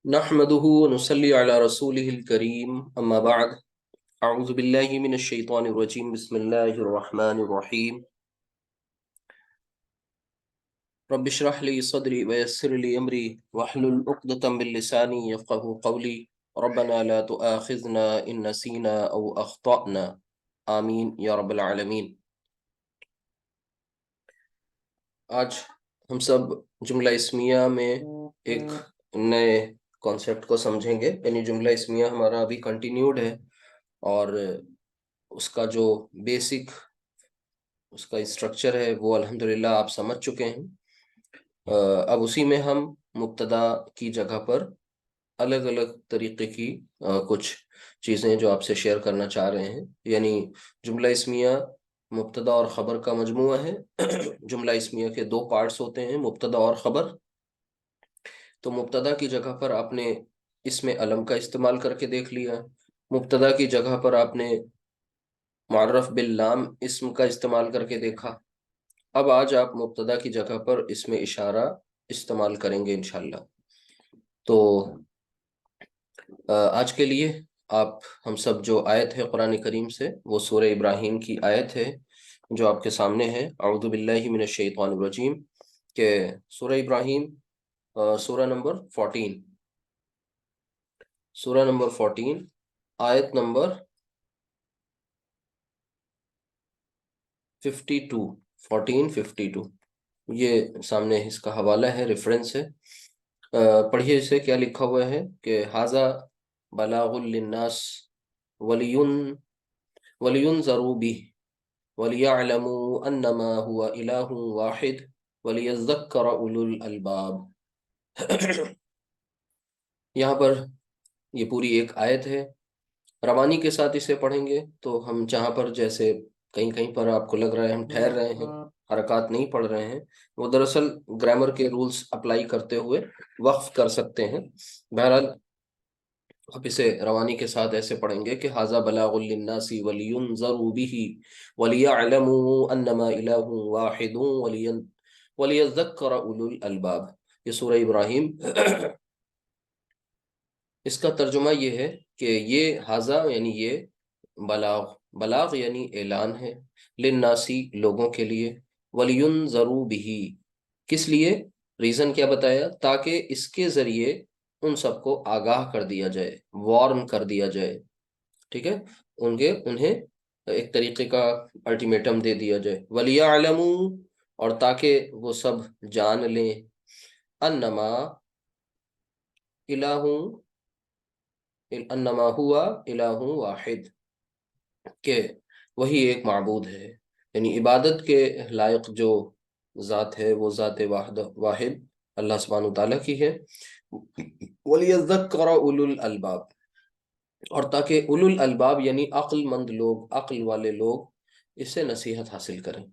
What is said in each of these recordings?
नहमदुहु व नुसल्ली अला रसूलिहिल करीम अम्मा बाद अऊज़ु बिल्लाहि मिनश शैतानिर रजीम बिस्मिल्लाहिर रहमानिर रहीम रब्बि इश्रह ली सदरी व यस्सिर ली अमरी वहलुल उक़दतम मिन लिसानी यफ़क़हू क़ौली रब्बना ला तुआख़िज़ना इन नसीना औ अख़्तअना आमीन या रब्बल आलमीन। आज हम सब जुमला इस्मिया में एक नए कॉन्सेप्ट को समझेंगे। यानी जुमला इस्मिया हमारा अभी कंटिन्यूड है और उसका जो बेसिक उसका स्ट्रक्चर है वो अल्हम्दुलिल्लाह आप समझ चुके हैं। अब उसी में हम मुब्तदा की जगह पर अलग अलग तरीके की कुछ चीज़ें जो आपसे शेयर करना चाह रहे हैं। यानी जुमला इस्मिया मुब्तदा और ख़बर का मजमूआ है। जुमला इस्मिया के दो पार्ट्स होते हैं, मुब्तदा और ख़बर। तो मुब्तदा की जगह पर आपने इसमें अलम का इस्तेमाल करके देख लिया, मुब्तदा की जगह पर आपने मुअर्रफ बिल लाम इस्म का इस्तेमाल करके देखा। अब आज आप मुब्तदा की जगह पर इसमें इशारा इस्तेमाल करेंगे इंशाल्लाह। तो आज के लिए आप हम सब जो आयत है कुरान करीम से वो सूरह इब्राहीम की आयत है जो आपके सामने है। अऊज़ु बिल्लाहि मिनश शैतानिर रजीम के सूरह इब्राहीम सूरह नंबर 14, सूरह नंबर 14 आयत नंबर 52, 1452 ये सामने इसका हवाला है, रेफरेंस है। पढ़िए इसे, क्या लिखा हुआ है कि हाजा बलागुल लिन्नास वलियुन वलियुनज़रू बिह वलियअलमू अन्नमा हुवा इलाहुन वाहिद वलियज़्ज़क्कर उलुल अलबाब। यहाँ पर ये पूरी एक आयत है। रवानी के साथ इसे पढ़ेंगे तो हम जहाँ पर जैसे कहीं कहीं पर आपको लग रहा है हम ठहर रहे हैं, हरकत नहीं पढ़ रहे हैं, वो दरअसल ग्रामर के रूल्स अप्लाई करते हुए वक्फ कर सकते हैं। बहरहाल अब इसे रवानी के साथ ऐसे पढ़ेंगे कि हाजा बलागुल लिन्नासी वलियुनज़रू बिही वलियअलमू अन्नमा इलाहुन वाहिदुन वलियज़्ज़क्कर उलुल अलबाब। ये सूरह इब्राहीम। इसका तर्जुमा ये है कि ये हाजा यानी ये, बलाग बलाग यानी ऐलान है, लिन्नासी लोगों के लिए, वलियुनज़रू बिही किस लिए, रीजन क्या बताया, ताकि इसके जरिए उन सबको आगाह कर दिया जाए, वार्न कर दिया जाए। ठीक है, उन्हें एक तरीके का अल्टीमेटम दे दिया जाए। वलियअलमू और ताकि वो सब जान लें, अन्नमा इलाहू अन्नमा हुआ इलाहू वाहिद के वही एक माबूद है। यानी इबादत के लायक जो ज़ात है वो ज़ात वाहिद वाहिद अल्लाह सुब्हानहू तआला की है। वलियज़्ज़क्कर उलुल अलबाब और ताकि उलुल अलबाब यानी अक्लमंद लोग, अक्ल वाले लोग इससे नसीहत हासिल करें।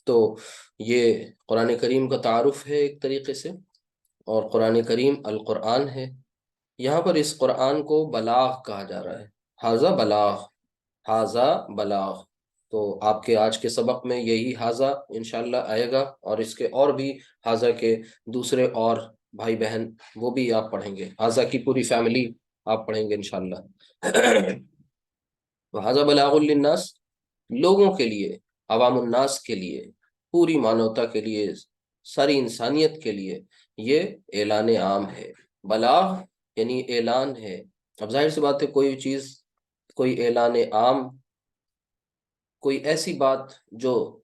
तो ये कुरान करीम का तारुफ है एक तरीके से, और कुरान करीम अल कुरान है। यहाँ पर इस कुरान को बलाग कहा जा रहा है। हाजा बलाग, हाजा बलाग। तो आपके आज के सबक में यही हाजा इंशाल्लाह आएगा, और इसके और भी हाजा के दूसरे और भाई बहन वो भी आप पढ़ेंगे, हाजा की पूरी फैमिली आप पढ़ेंगे इंशाल्लाह। तो हाजा बलागुल लिन्नास लोगों के लिए, अवामुन्नास के लिए, पूरी मानवता के लिए, सारी इंसानियत के लिए ये ऐलान आम है। बलाग यानी ऐलान है। अब जाहिर सी बात है, कोई चीज, कोई ऐलान आम, कोई ऐसी बात जो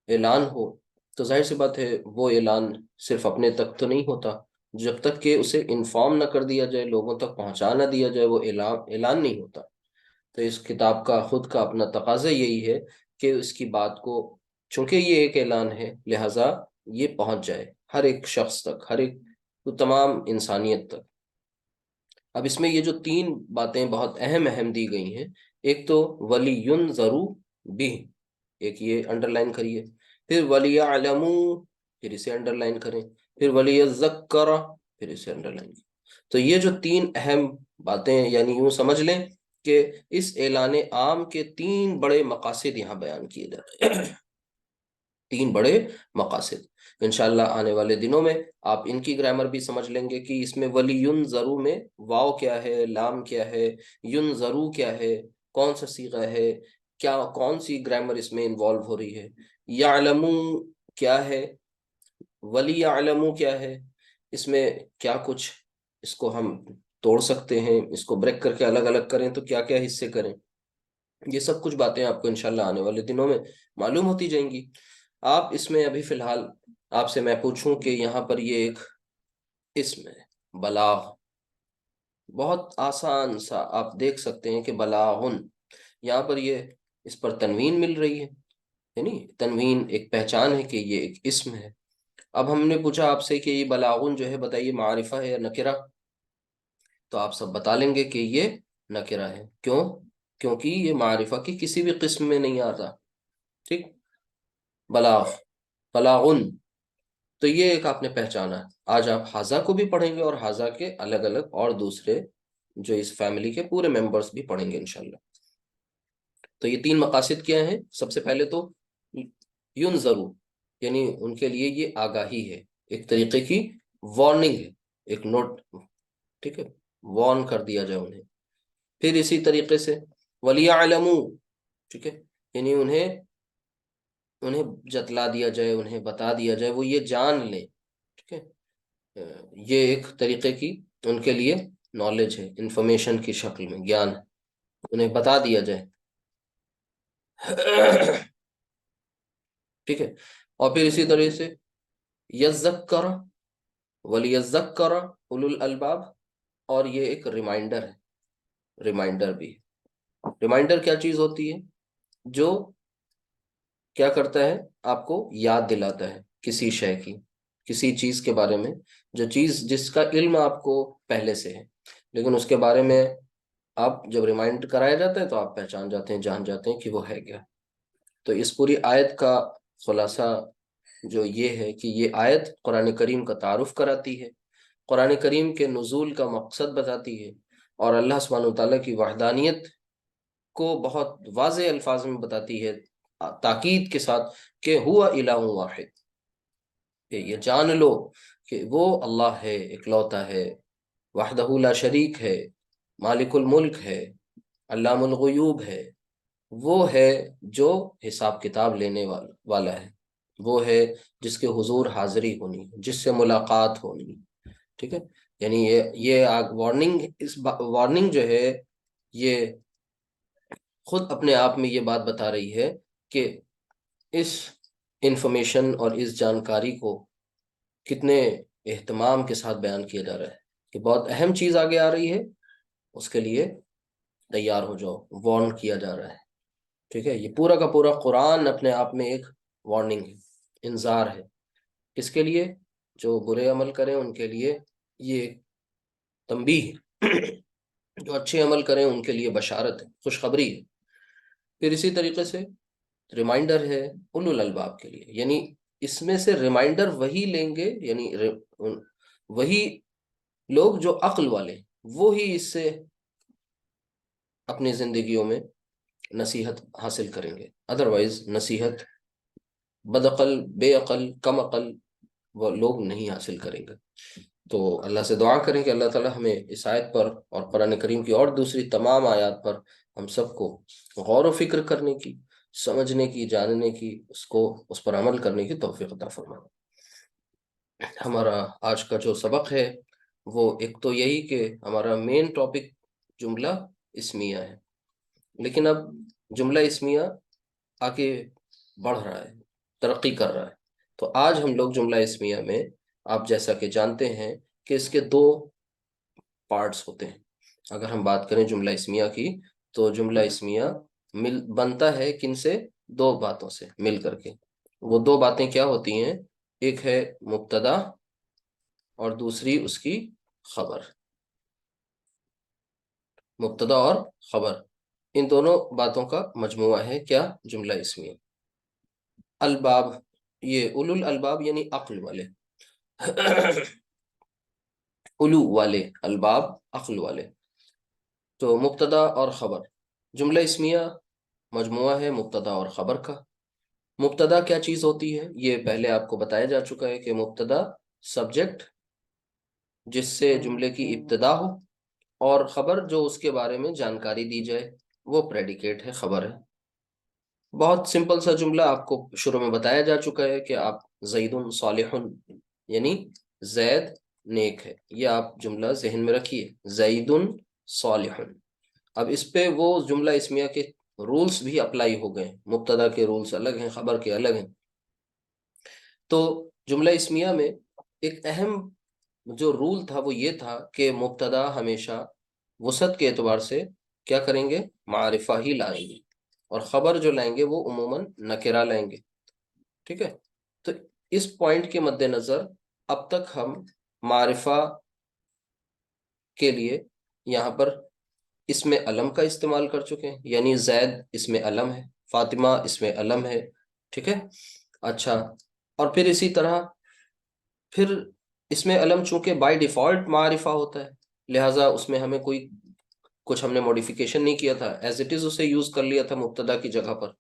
ऐलान हो, तो जाहिर सी बात है वो ऐलान सिर्फ अपने तक तो नहीं होता। जब तक कि उसे इन्फॉर्म ना कर दिया जाए, लोगों तक पहुंचा ना दिया जाए, वो ऐलान ऐलान नहीं होता। तो इस किताब का खुद का अपना तकाजा यही है कि इसकी बात को, चूंकि ये एक ऐलान है, लिहाजा ये पहुंच जाए हर एक शख्स तक, हर एक, तो तमाम इंसानियत तक। अब इसमें ये जो तीन बातें बहुत अहम अहम दी गई हैं, एक तो वलियुन जरू भी, एक ये अंडरलाइन करिए, फिर वलियअलमू, फिर इसे अंडरलाइन करें, फिर वलियज़्ज़क्कर, फिर इसे अंडरलाइन करें। तो ये जो तीन अहम बातें, यानी यूं समझ लें कि इस ऐलान आम के तीन बड़े मकासद यहाँ बयान किए जा रहे हैं। तीन बड़े मकासद। इंशाल्लाह आने वाले दिनों में आप इनकी ग्रामर भी समझ लेंगे कि इसमें वली युन जरू में वाव क्या है, लाम क्या है, युन जरू क्या है, कौन सा सीगा है, क्या कौन सी ग्रामर इसमें इन्वॉल्व हो रही है, यालमू क्या है, वली यालमू क्या है, इसमें क्या कुछ इसको हम तोड़ सकते हैं, इसको ब्रेक करके अलग अलग करें तो क्या क्या हिस्से करें। ये सब कुछ बातें आपको इंशाल्लाह आने वाले दिनों में मालूम होती जाएंगी। आप इसमें अभी फिलहाल आपसे मैं पूछूं कि यहाँ पर ये एक इसम है बलाग, बहुत आसान सा आप देख सकते हैं कि बलागुन, यहाँ पर ये इस पर तनवीन मिल रही है, यानी तनवीन एक पहचान है कि ये एक इसम है। अब हमने पूछा आपसे कि ये बलागुन जो है बताइए मारिफा है या नकिरा, तो आप सब बता लेंगे कि ये नकिरा है। क्यों? क्योंकि ये मारिफा की किसी भी किस्म में नहीं आता। ठीक, बलाग, बलागुन, तो ये एक आपने पहचाना है। आज आप हाजा को भी पढ़ेंगे और हाजा के अलग अलग और दूसरे जो इस फैमिली के पूरे मेंबर्स भी पढ़ेंगे इंशाल्लाह। तो ये तीन मकासद क्या हैं? सबसे पहले तो यून जरूर, यानी उनके लिए ये आगाही है, एक तरीके की वार्निंग है, एक नोट, ठीक है, वार्न कर दिया जाए उन्हें। फिर इसी तरीके से वलिया अलमू, ठीक है, यानी उन्हें उन्हें जतला दिया जाए, उन्हें बता दिया जाए, वो ये जान लें। ठीक है, ये एक तरीके की उनके लिए नॉलेज है, इंफॉर्मेशन की शक्ल में ज्ञान है, उन्हें बता दिया जाए। ठीक है, और फिर इसी तरह से यज़्ज़क्कर वलियज़्ज़क्कर उलुल अलबाब, और ये एक रिमाइंडर है, रिमाइंडर भी है। रिमाइंडर क्या चीज होती है? जो क्या करता है, आपको याद दिलाता है किसी शय की, किसी चीज के बारे में, जो चीज जिसका इल्म आपको पहले से है, लेकिन उसके बारे में आप जब रिमाइंड कराया जाता है तो आप पहचान जाते हैं, जान जाते हैं कि वो है क्या। तो इस पूरी आयत का खुलासा जो ये है कि ये आयत कुरान करीम का तारुफ कराती है, कुरान करीम के नुज़ूल का मकसद बताती है, और अल्लाह सुब्हानहू तआला की वहदानियत को बहुत वाज़े अल्फाज में बताती है, ताकीद के साथ कि हुआ इलाहु वाहिद, कि ये जान लो कि वो अल्लाह है, इकलौता है, वहदहू ला शरीक है, मालिकुल मुल्क है, अल्लामुल गुयूब है, वो है जो हिसाब किताब लेने वाला है, वो है जिसके हुजूर हाजिरी होनी है, जिससे मुलाकात होनी है। ठीक है, यानी ये आग वार्निंग, इस वार्निंग जो है ये खुद अपने आप में ये बात बता रही है कि इस इंफॉर्मेशन और इस जानकारी को कितने एहतमाम के साथ बयान किया जा रहा है कि बहुत अहम चीज आगे आ रही है, उसके लिए तैयार हो जाओ, वार्न किया जा रहा है। ठीक है, ये पूरा का पूरा कुरान अपने आप में एक वार्निंग है, इंजार है। किसके लिए? जो बुरे अमल करें उनके लिए ये तंबीह है, जो अच्छे अमल करें उनके लिए बशारत है, खुशखबरी है। फिर इसी तरीके से रिमाइंडर है उलुल अलबाब के लिए, यानी इसमें से रिमाइंडर वही लेंगे, यानी वही लोग जो अक्ल वाले, वो ही इससे अपनी जिंदगियों में नसीहत हासिल करेंगे। अदरवाइज नसीहत बदअकल, बेअकल, कम अकल वो लोग नहीं हासिल करेंगे। तो अल्लाह से दुआ करें कि अल्लाह ताला हमें इस आयत पर और कुरान करीम की और दूसरी तमाम आयत पर हम सबको गौर व फिक्र करने की, समझने की, जानने की, उसको उस पर अमल करने की तौफीक अता फरमाए। हमारा आज का जो सबक है वो एक तो यही कि हमारा मेन टॉपिक जुमला इस्मिया है, लेकिन अब जुमला इस्मिया आगे बढ़ रहा है, तरक्की कर रहा है। तो आज हम लोग जुमला इस्मिया में, आप जैसा कि जानते हैं कि इसके दो पार्ट्स होते हैं। अगर हम बात करें जुमला इस्मिया की, तो जुमला इस्मिया मिल बनता है किन से? दो बातों से मिल करके। वो दो बातें क्या होती हैं? एक है मुब्तदा और दूसरी उसकी खबर। मुब्तदा और खबर, इन दोनों बातों का मजमुआ है क्या? जुमला इस्मिया। अलबाब, ये उलुल अलबाब यानी अक्ल वाले, उलू वाले, अलबाब अक्ल वाले। तो मुब्तदा और खबर, जुमला इस्मिया मजमुआ है मुब्तदा और खबर का। मुब्तदा क्या चीज होती है, ये पहले आपको बताया जा चुका है कि मुब्तदा सब्जेक्ट जिससे जुमले की इब्तिदा हो, और खबर जो उसके बारे में जानकारी दी जाए, वो प्रेडिकेट है, खबर है। बहुत सिंपल सा जुमला आपको शुरू में बताया जा चुका है कि आप जैदुन सालिहुन, यानी जैद नेक है। ये आप जुमला जहन में रखिए, जैदुन सालिहुन। अब इस पे वो जुमला इस्मिया के रूल्स भी अप्लाई हो गए, मुब्तदा के रूल्स अलग हैं, खबर के अलग हैं। तो जुमला इस्मिया में एक अहम जो रूल था वो ये था कि मुब्तदा हमेशा वसत के एतबार से क्या करेंगे, मारिफा ही लाएंगे, और खबर जो लाएंगे वो उमूमन नकिरा लाएंगे। ठीक है। तो इस पॉइंट के मद्देनजर अब तक हम मारिफा के लिए यहाँ पर इसमें अलम का इस्तेमाल कर चुके हैं, यानी जैद इसमें अलम है, फातिमा इसमें अलम है। ठीक है। अच्छा, और फिर इसी तरह फिर इसमें अलम चूंकि बाय डिफॉल्ट मारिफा होता है, लिहाजा उसमें हमें कोई कुछ हमने मॉडिफिकेशन नहीं किया था, एज इट इज उसे यूज कर लिया था मुब्तदा की जगह पर।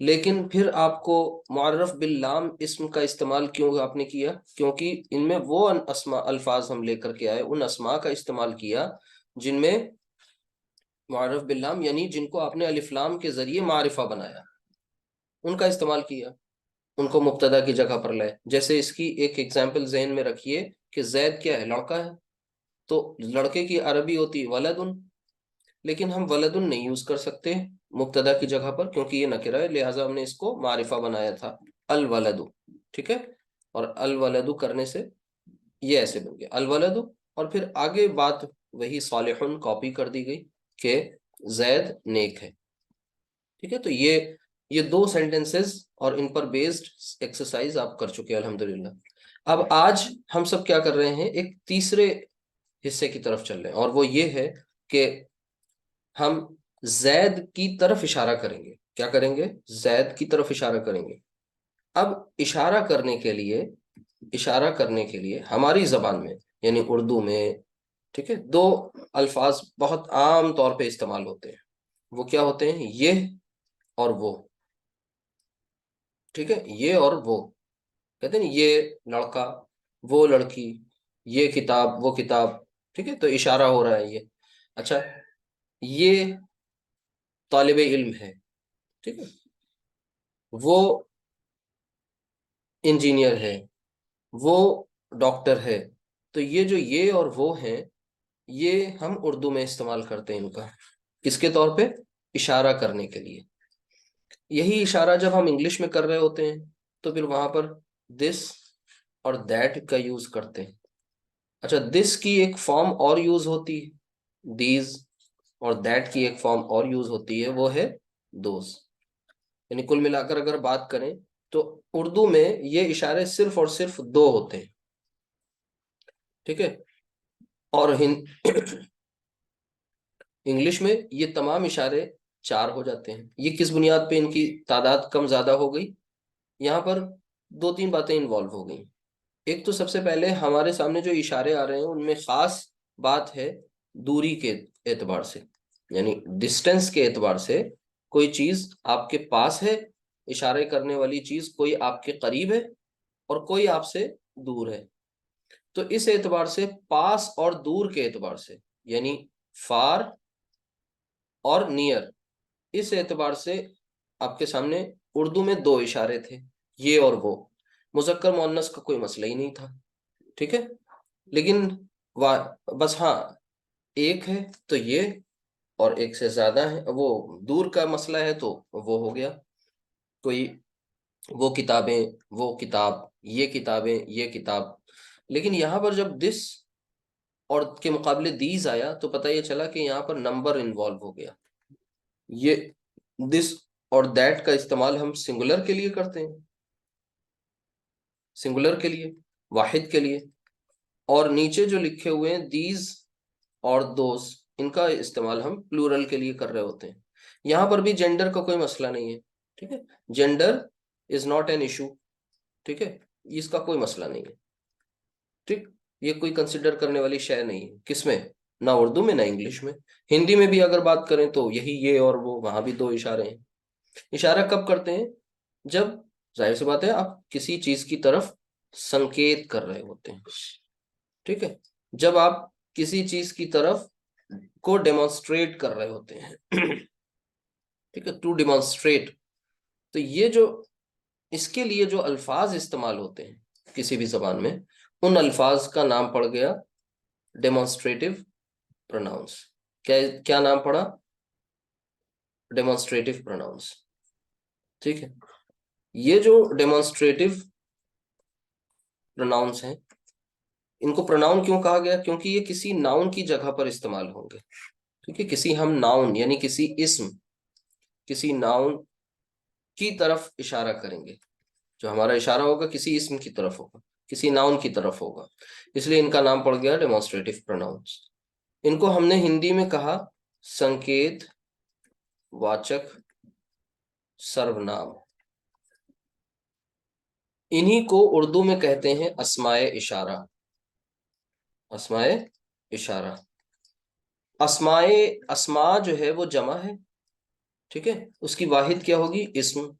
लेकिन फिर आपको मुअर्रफ बिल लाम इस्म का इस्तेमाल क्यों आपने किया, क्योंकि इनमें वो अस्मा अल्फाज हम लेकर के आए, उन अस्मा का इस्तेमाल किया जिनमें मुअर्रफ बिल लाम, यानी जिनको आपने अलिफ लाम के जरिए मारिफा बनाया, उनका इस्तेमाल किया, उनको मुब्तदा की जगह पर लाए। जैसे इसकी एक एग्जाम्पल जहन में रखिए कि जैद क्या है, लड़का है, तो लड़के की अरबी होती है वलदुन, लेकिन हम वलदुन नहीं यूज कर सकते मुब्तदा की जगह पर, क्योंकि ये नकिरा है, लिहाजा हमने इसको मारिफा बनाया था, अल वलदु। ठीक है। और अल वलदु करने से ये ऐसे बन गया अल वलदु, और फिर आगे बात वही सालिहुन कॉपी कर दी गई कि जैद नेक है। ठीक है। तो ये दो सेंटेंसेस और इन पर बेस्ड एक्सरसाइज आप कर चुके हैं अल्हम्दुलिल्लाह। अब आज हम सब क्या कर रहे हैं, एक तीसरे हिस्से की तरफ चल रहे हैं, और वो ये है कि हम जैद की तरफ इशारा करेंगे। क्या करेंगे, जैद की तरफ इशारा करेंगे। अब इशारा करने के लिए हमारी जबान में, यानी उर्दू में, ठीक है, दो अल्फाज बहुत आम तौर पे इस्तेमाल होते हैं। वो क्या होते हैं, ये और वो। ठीक है, ये और वो, कहते हैं ना, ये लड़का, वो लड़की, ये किताब, वो किताब। ठीक है, तो इशारा हो रहा है ये। अच्छा, ये तालिब इल्म है, ठीक है, वो इंजीनियर है, वो डॉक्टर है। तो ये जो ये और वो हैं, ये हम उर्दू में इस्तेमाल करते हैं इनका, किसके तौर पे, इशारा करने के लिए। यही इशारा जब हम इंग्लिश में कर रहे होते हैं तो फिर वहां पर दिस और दैट का यूज करते हैं। अच्छा, दिस की एक फॉर्म और यूज होती है, दीज, और दैट की एक फॉर्म और यूज होती है, वो है दोज। यानी कुल मिलाकर अगर बात करें तो उर्दू में ये इशारे सिर्फ और सिर्फ दो होते हैं। ठीक है। और इंग्लिश में ये तमाम इशारे चार हो जाते हैं। ये किस बुनियाद पे इनकी तादाद कम ज्यादा हो गई, यहाँ पर दो तीन बातें इन्वॉल्व हो गई। एक तो सबसे पहले हमारे सामने जो इशारे आ रहे हैं उनमें खास बात है दूरी के एतबार से, यानी डिस्टेंस के एतबार से। कोई चीज आपके पास है, इशारे करने वाली चीज कोई आपके करीब है, और कोई आपसे दूर है। तो इस एतबार से पास और दूर के एतबार से, यानी फार और नियर, इस एतबार से आपके सामने उर्दू में दो इशारे थे, ये और वो। मुज़क्कर मुअन्नस का कोई मसला ही नहीं था। ठीक है। लेकिन बस हाँ, एक है तो ये, और एक से ज्यादा है, वो दूर का मसला है तो वो हो गया कोई, वो किताबें, वो किताब, ये किताबें, ये किताब। लेकिन यहां पर जब दिस और के मुकाबले दीज आया तो पता ये चला कि यहाँ पर नंबर इन्वॉल्व हो गया। ये दिस और दैट का इस्तेमाल हम सिंगुलर के लिए करते हैं, सिंगुलर के लिए, वाहिद के लिए। और नीचे जो लिखे हुए हैं दीज और दोस, इनका इस्तेमाल हम प्लूरल के लिए कर रहे होते हैं। यहां पर भी जेंडर का कोई मसला नहीं है। ठीक है, gender is not an issue. ठीक है, इसका कोई मसला नहीं है। ठीक, ये कोई कंसिडर करने वाली शय नहीं है, किसमें, ना उर्दू में ना इंग्लिश में। हिंदी में भी अगर बात करें तो यही ये और वो, वहां भी दो इशारे हैं। इशारा कब करते हैं, जब जाहिर सी बात है आप किसी चीज की तरफ संकेत कर रहे होते हैं, ठीक है, जब आप किसी चीज की तरफ को डेमोन्स्ट्रेट कर रहे होते हैं, ठीक है, टू डेमोन्स्ट्रेट। तो ये जो इसके लिए जो अल्फाज इस्तेमाल होते हैं किसी भी जबान में, उन अल्फाज का नाम पड़ गया डेमोन्स्ट्रेटिव प्रोनाउंस। क्या क्या नाम पड़ा? Demonstrative pronouns. ठीक है, ये जो डेमोन्स्ट्रेटिव प्रोनाउंस हैं, इनको प्रोनाउन क्यों कहा गया? क्योंकि ये किसी नाउन की जगह पर इस्तेमाल होंगे। ठीक है, किसी हम नाउन यानी किसी इस्म, किसी नाउन की तरफ इशारा करेंगे। जो हमारा इशारा होगा किसी इस्म की तरफ होगा, किसी नाउन की तरफ होगा, इसलिए इनका नाम पड़ गया डेमोन्स्ट्रेटिव प्रोनाउंस। इनको हमने हिंदी में कहा संकेत वाचक सर्वनाम। इन्हीं को उर्दू में कहते हैं अस्माए इशारा। अस्माए इशारा। अस्माए, अस्मा जो है वो जमा है, ठीक है, उसकी वाहिद क्या होगी? इस्म।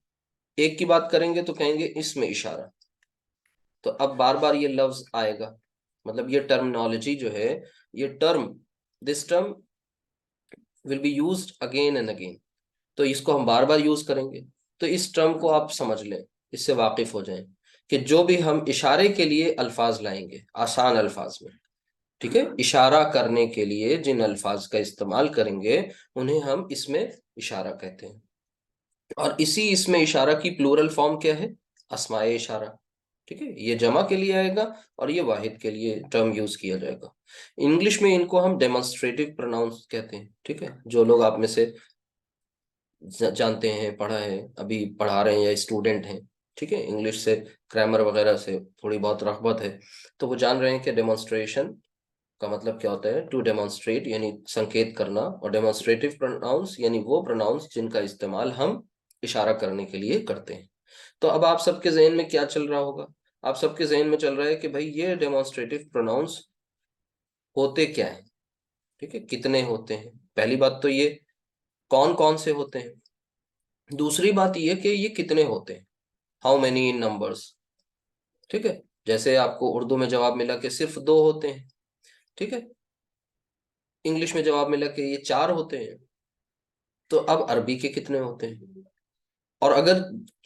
एक की बात करेंगे तो कहेंगे इस्म इशारा। तो अब बार बार ये लफ्ज आएगा, मतलब ये टर्मिनोलॉजी जो है, ये term, this term will be used again and again. तो इसको हम बार बार यूज करेंगे। तो इस टर्म को आप समझ लें, इससे वाकिफ हो जाएं कि जो भी हम इशारे के लिए अल्फाज लाएंगे आसान अल्फाज में, ठीक है, इशारा करने के लिए जिन अल्फाज का इस्तेमाल करेंगे उन्हें हम इसमें इशारा कहते हैं। और इसी इसमें इशारा की प्लूरल फॉर्म क्या है? अस्माए इशारा। ठीक है, ये जमा के लिए आएगा और ये वाहिद के लिए टर्म यूज किया जाएगा। इंग्लिश में इनको हम डेमोन्स्ट्रेटिव प्रोनाउंस कहते हैं। ठीक है, जो लोग आप में से जानते हैं, पढ़ा है, अभी पढ़ा रहे हैं या स्टूडेंट हैं, ठीक है, इंग्लिश से ग्रामर वगैरह से थोड़ी बहुत रग़बत है, तो वो जान रहे हैं कि डेमोन्स्ट्रेशन का मतलब क्या होता है। टू डेमोन्स्ट्रेट यानी संकेत करना, और डेमोन्स्ट्रेटिव प्रोनाउंस यानी वो प्रोनाउंस जिनका इस्तेमाल हम इशारा करने के लिए करते हैं। तो अब आप सबके जहन में क्या चल रहा होगा? आप सबके जहन में चल रहा है कि भाई ये डेमोन्स्ट्रेटिव प्रोनाउंस होते क्या है, ठीक है, कितने होते हैं? पहली बात तो ये कौन कौन से होते हैं। दूसरी बात ये कि ये कितने होते हैं, हाउ मेनी इन नंबर्स। ठीक है, जैसे आपको उर्दू में जवाब मिला कि सिर्फ दो होते हैं, ठीक है, इंग्लिश में जवाब मिला कि ये चार होते हैं, तो अब अरबी के कितने होते हैं? और अगर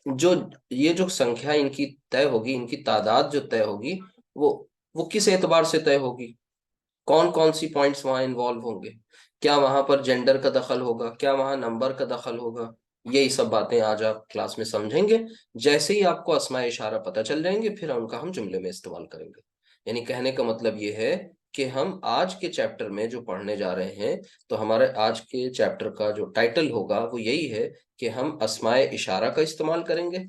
जो ये जो संख्या इनकी तय होगी, इनकी तादाद जो तय होगी, वो वो किस एतबार से तय होगी? कौन कौन सी पॉइंट्स वहां इन्वॉल्व होंगे? क्या वहां पर जेंडर का दखल होगा? क्या वहां नंबर का दखल होगा? यही सब बातें आज आप क्लास में समझेंगे। जैसे ही आपको अस्माए इशारा पता चल जाएंगे, फिर उनका हम जुमले में इस्तेमाल करेंगे। यानी कहने का मतलब ये है कि हम आज के चैप्टर में जो पढ़ने जा रहे हैं, तो हमारे आज के चैप्टर का जो टाइटल होगा वो यही है कि हम अस्माए इशारा का इस्तेमाल करेंगे।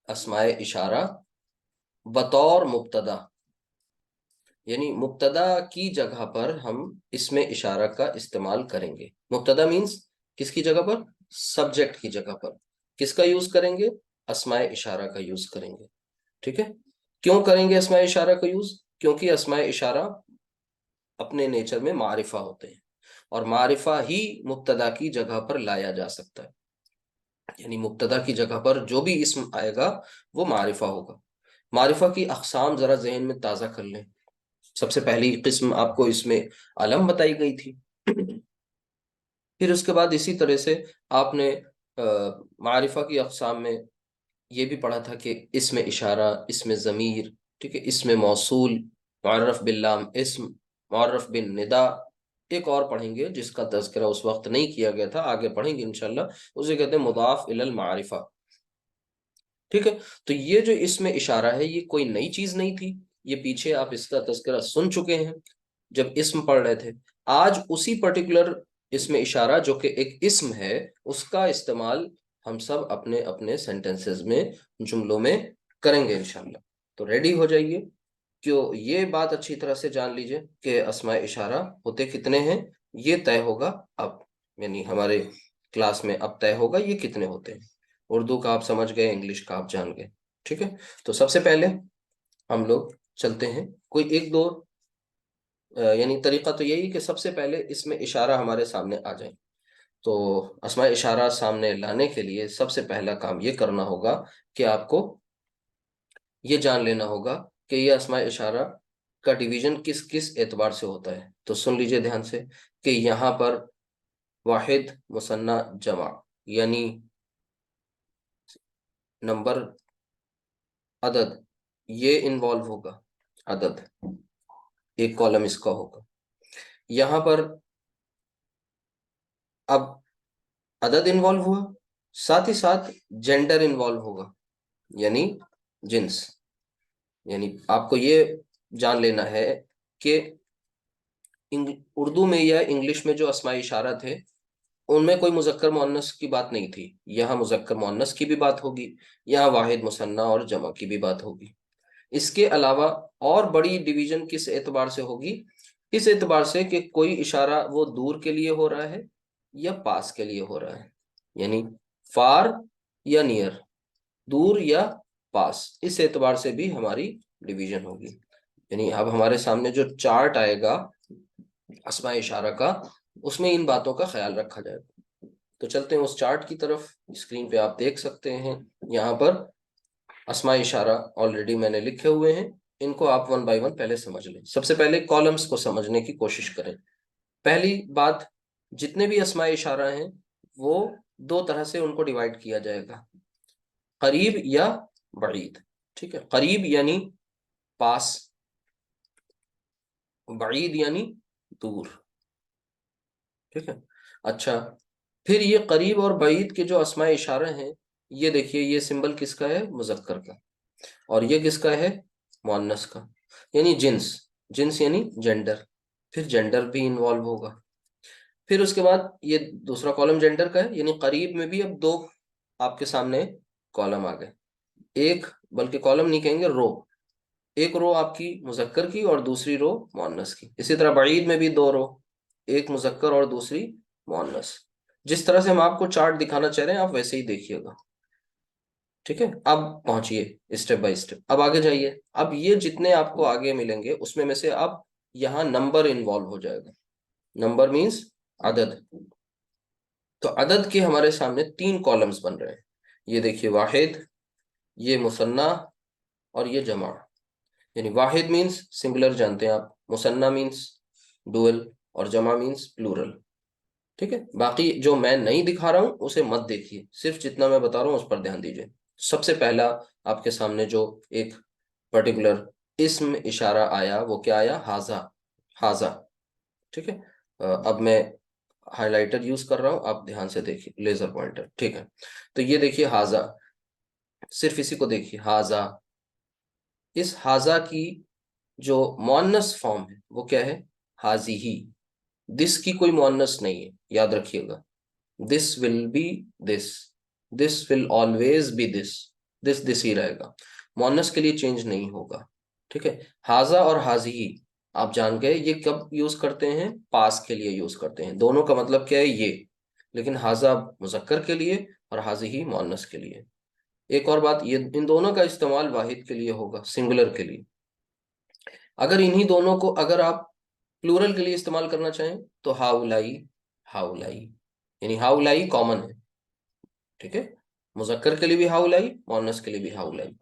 अस्माए इशारा बतौर मुब्तदा, यानी मुब्तदा की जगह पर हम इसमें इशारा का इस्तेमाल करेंगे। मुब्तदा मीन्स किसकी जगह पर? सब्जेक्ट की जगह पर। किसका यूज करेंगे? अस्माए इशारा का यूज करेंगे। ठीक है, क्यों करेंगे अस्माए इशारा का यूज? क्योंकि अस्माए इशारा अपने नेचर में मारिफा होते हैं, और मारिफा ही मुब्तदा की जगह पर लाया जा सकता है। यानी मुब्तदा की जगह पर जो भी इस्म आएगा वो मारिफा होगा। मारिफा की अकसाम जरा जहन में ताज़ा कर लें। सबसे पहली किस्म आपको इसमें अलम बताई गई थी। फिर उसके बाद इसी तरह से आपने मारिफा की अकसाम में ये भी पढ़ा था कि इसमें इशारा, इसमें ज़मीर, ठीक है, इसमें मौसूल, मुअर्रफ बिल्लाम इस्म, मुअर्रफ बिन निदा। एक और पढ़ेंगे जिसका तज़किरा उस वक्त नहीं किया गया था, आगे पढ़ेंगे इंशाल्लाह, उसे कहते हैं मुदाफ इलल मारिफा। ठीक है, तो ये जो इसमें इशारा है ये कोई नई चीज नहीं थी, ये पीछे आप इसका तज़किरा सुन चुके हैं जब इस्म पढ़ रहे थे। आज उसी पर्टिकुलर इसमें इशारा जो कि एक इस्म है, उसका इस्तेमाल हम सब अपने अपने सेंटेंसेस में, जुमलों में करेंगे इंशाल्लाह। तो रेडी हो जाइए, क्यों ये बात अच्छी तरह से जान लीजिए कि अस्माए इशारा होते कितने हैं। ये तय होगा अब, यानी हमारे क्लास में अब तय होगा ये कितने होते हैं। उर्दू का आप समझ गए, इंग्लिश का आप जान गए, ठीक है। तो सबसे पहले हम लोग चलते हैं, कोई एक दो यानी तरीका तो यही कि सबसे पहले इसमें इशारा हमारे सामने आ जाए। तो अस्माए इशारा सामने लाने के लिए सबसे पहला काम ये करना होगा कि आपको ये जान लेना होगा कि ये अस्माए इशारा का डिवीजन किस किस एतबार से होता है। तो सुन लीजिए ध्यान से कि यहाँ पर वाहिद, मुसन्ना, जमा, यानी नंबर, अदद, ये इन्वॉल्व होगा। अदद एक कॉलम इसका होगा यहाँ पर। अब अदद इन्वॉल्व हुआ, साथ ही साथ जेंडर इन्वॉल्व होगा, यानी जिन्स। यानी आपको ये जान लेना है कि उर्दू में या इंग्लिश में जो अस्माए इशारा थे उनमें कोई मुजक्कर मुअन्नस की बात नहीं थी। यहाँ मुजक्कर मुअन्नस की भी बात होगी, यहाँ वाहिद, मुसन्ना और जमा की भी बात होगी। इसके अलावा और बड़ी डिवीजन किस एतबार से होगी? इस एतबार से कि कोई इशारा वो दूर के लिए हो रहा है या पास के लिए हो रहा है, यानी फार या नियर, दूर या पास, इस एतबार से भी हमारी डिवीजन होगी। यानी अब हमारे सामने जो चार्ट आएगा अस्माए इशारा का, उसमें इन बातों का ख्याल रखा जाएगा। तो चलते हैं उस चार्ट की तरफ। स्क्रीन पे आप देख सकते हैं, यहाँ पर अस्माए इशारा ऑलरेडी मैंने लिखे हुए हैं। इनको आप वन बाय वन पहले समझ लें। सबसे पहले कॉलम्स को समझने की कोशिश करें। पहली बात, जितने भी अस्माए इशारा हैं वो दो तरह से उनको डिवाइड किया जाएगा, करीब या बईद। ठीक है, करीब यानी पास, बईद यानी दूर। ठीक है, अच्छा, फिर ये करीब और बईद के जो अस्माए इशारा हैं, ये देखिए, ये सिंबल किसका है? मुजक्कर का। और ये किसका है? मुअन्नस का, यानी जिन्स। जिन्स यानी जेंडर, फिर जेंडर भी इन्वॉल्व होगा। फिर उसके बाद ये दूसरा कॉलम जेंडर का है, यानी करीब में भी अब दो आपके सामने कॉलम आ गए। एक, बल्कि कॉलम नहीं कहेंगे, रो। एक रो आपकी मुजक्कर की और दूसरी रो मुअन्नस की। इसी तरह बईद में भी दो रो, एक मुजक्कर और दूसरी मुअन्नस। जिस तरह से हम आपको चार्ट दिखाना चाह रहे हैं आप वैसे ही देखिएगा। ठीक है, अब पहुंचिए स्टेप बाय स्टेप, अब आगे जाइए। अब ये जितने आपको आगे मिलेंगे उसमें में से अब यहाँ नंबर इन्वॉल्व हो जाएगा। नंबर मीन्स अदद। तो अदद के हमारे सामने तीन कॉलम्स बन रहे हैं। ये देखिए, वाहिद, ये मुसन्ना और ये जमा। यानी वाहिद मीन्स सिंगुलर, जानते हैं आप, मुसन्ना मीन्स डुअल और जमा मीन्स प्लूरल। ठीक है, बाकी जो मैं नहीं दिखा रहा हूं उसे मत देखिए, सिर्फ जितना मैं बता रहा हूं उस पर ध्यान दीजिए। सबसे पहला आपके सामने जो एक पर्टिकुलर इस्म इशारा आया वो क्या आया? हाजा। हाजा। ठीक है, अब मैं हाइलाइटर यूज कर रहा हूं, आप ध्यान से देखिए, लेजर पॉइंटर। ठीक है, तो ये देखिए हाजा, सिर्फ इसी को देखिए, हाजा। इस हाजा की जो मुअन्नस फॉर्म है वो क्या है? हाजी ही। दिस की कोई मुअन्नस नहीं है, याद रखिएगा। This will be this, this will always be this, this he रहेगा, मुअन्नस के लिए चेंज नहीं होगा। ठीक है, हाजा और हाजी ही आप जान गए, ये कब यूज करते हैं? पास के लिए यूज करते हैं। दोनों का मतलब क्या है? ये। लेकिन हाजा मुजक्कर के लिए और हाजी ही मुअन्नस के लिए। एक और बात, ये इन दोनों का इस्तेमाल वाहिद के लिए होगा, सिंगुलर के लिए। अगर इन्हीं दोनों को अगर आप प्लूरल के लिए इस्तेमाल करना चाहें तो हाउलाई, हाउलाई, यानी हाउलाई कॉमन है। ठीक है, मुजक्कर के लिए भी हाउलाई, मुअन्नस के लिए भी हाउलाई।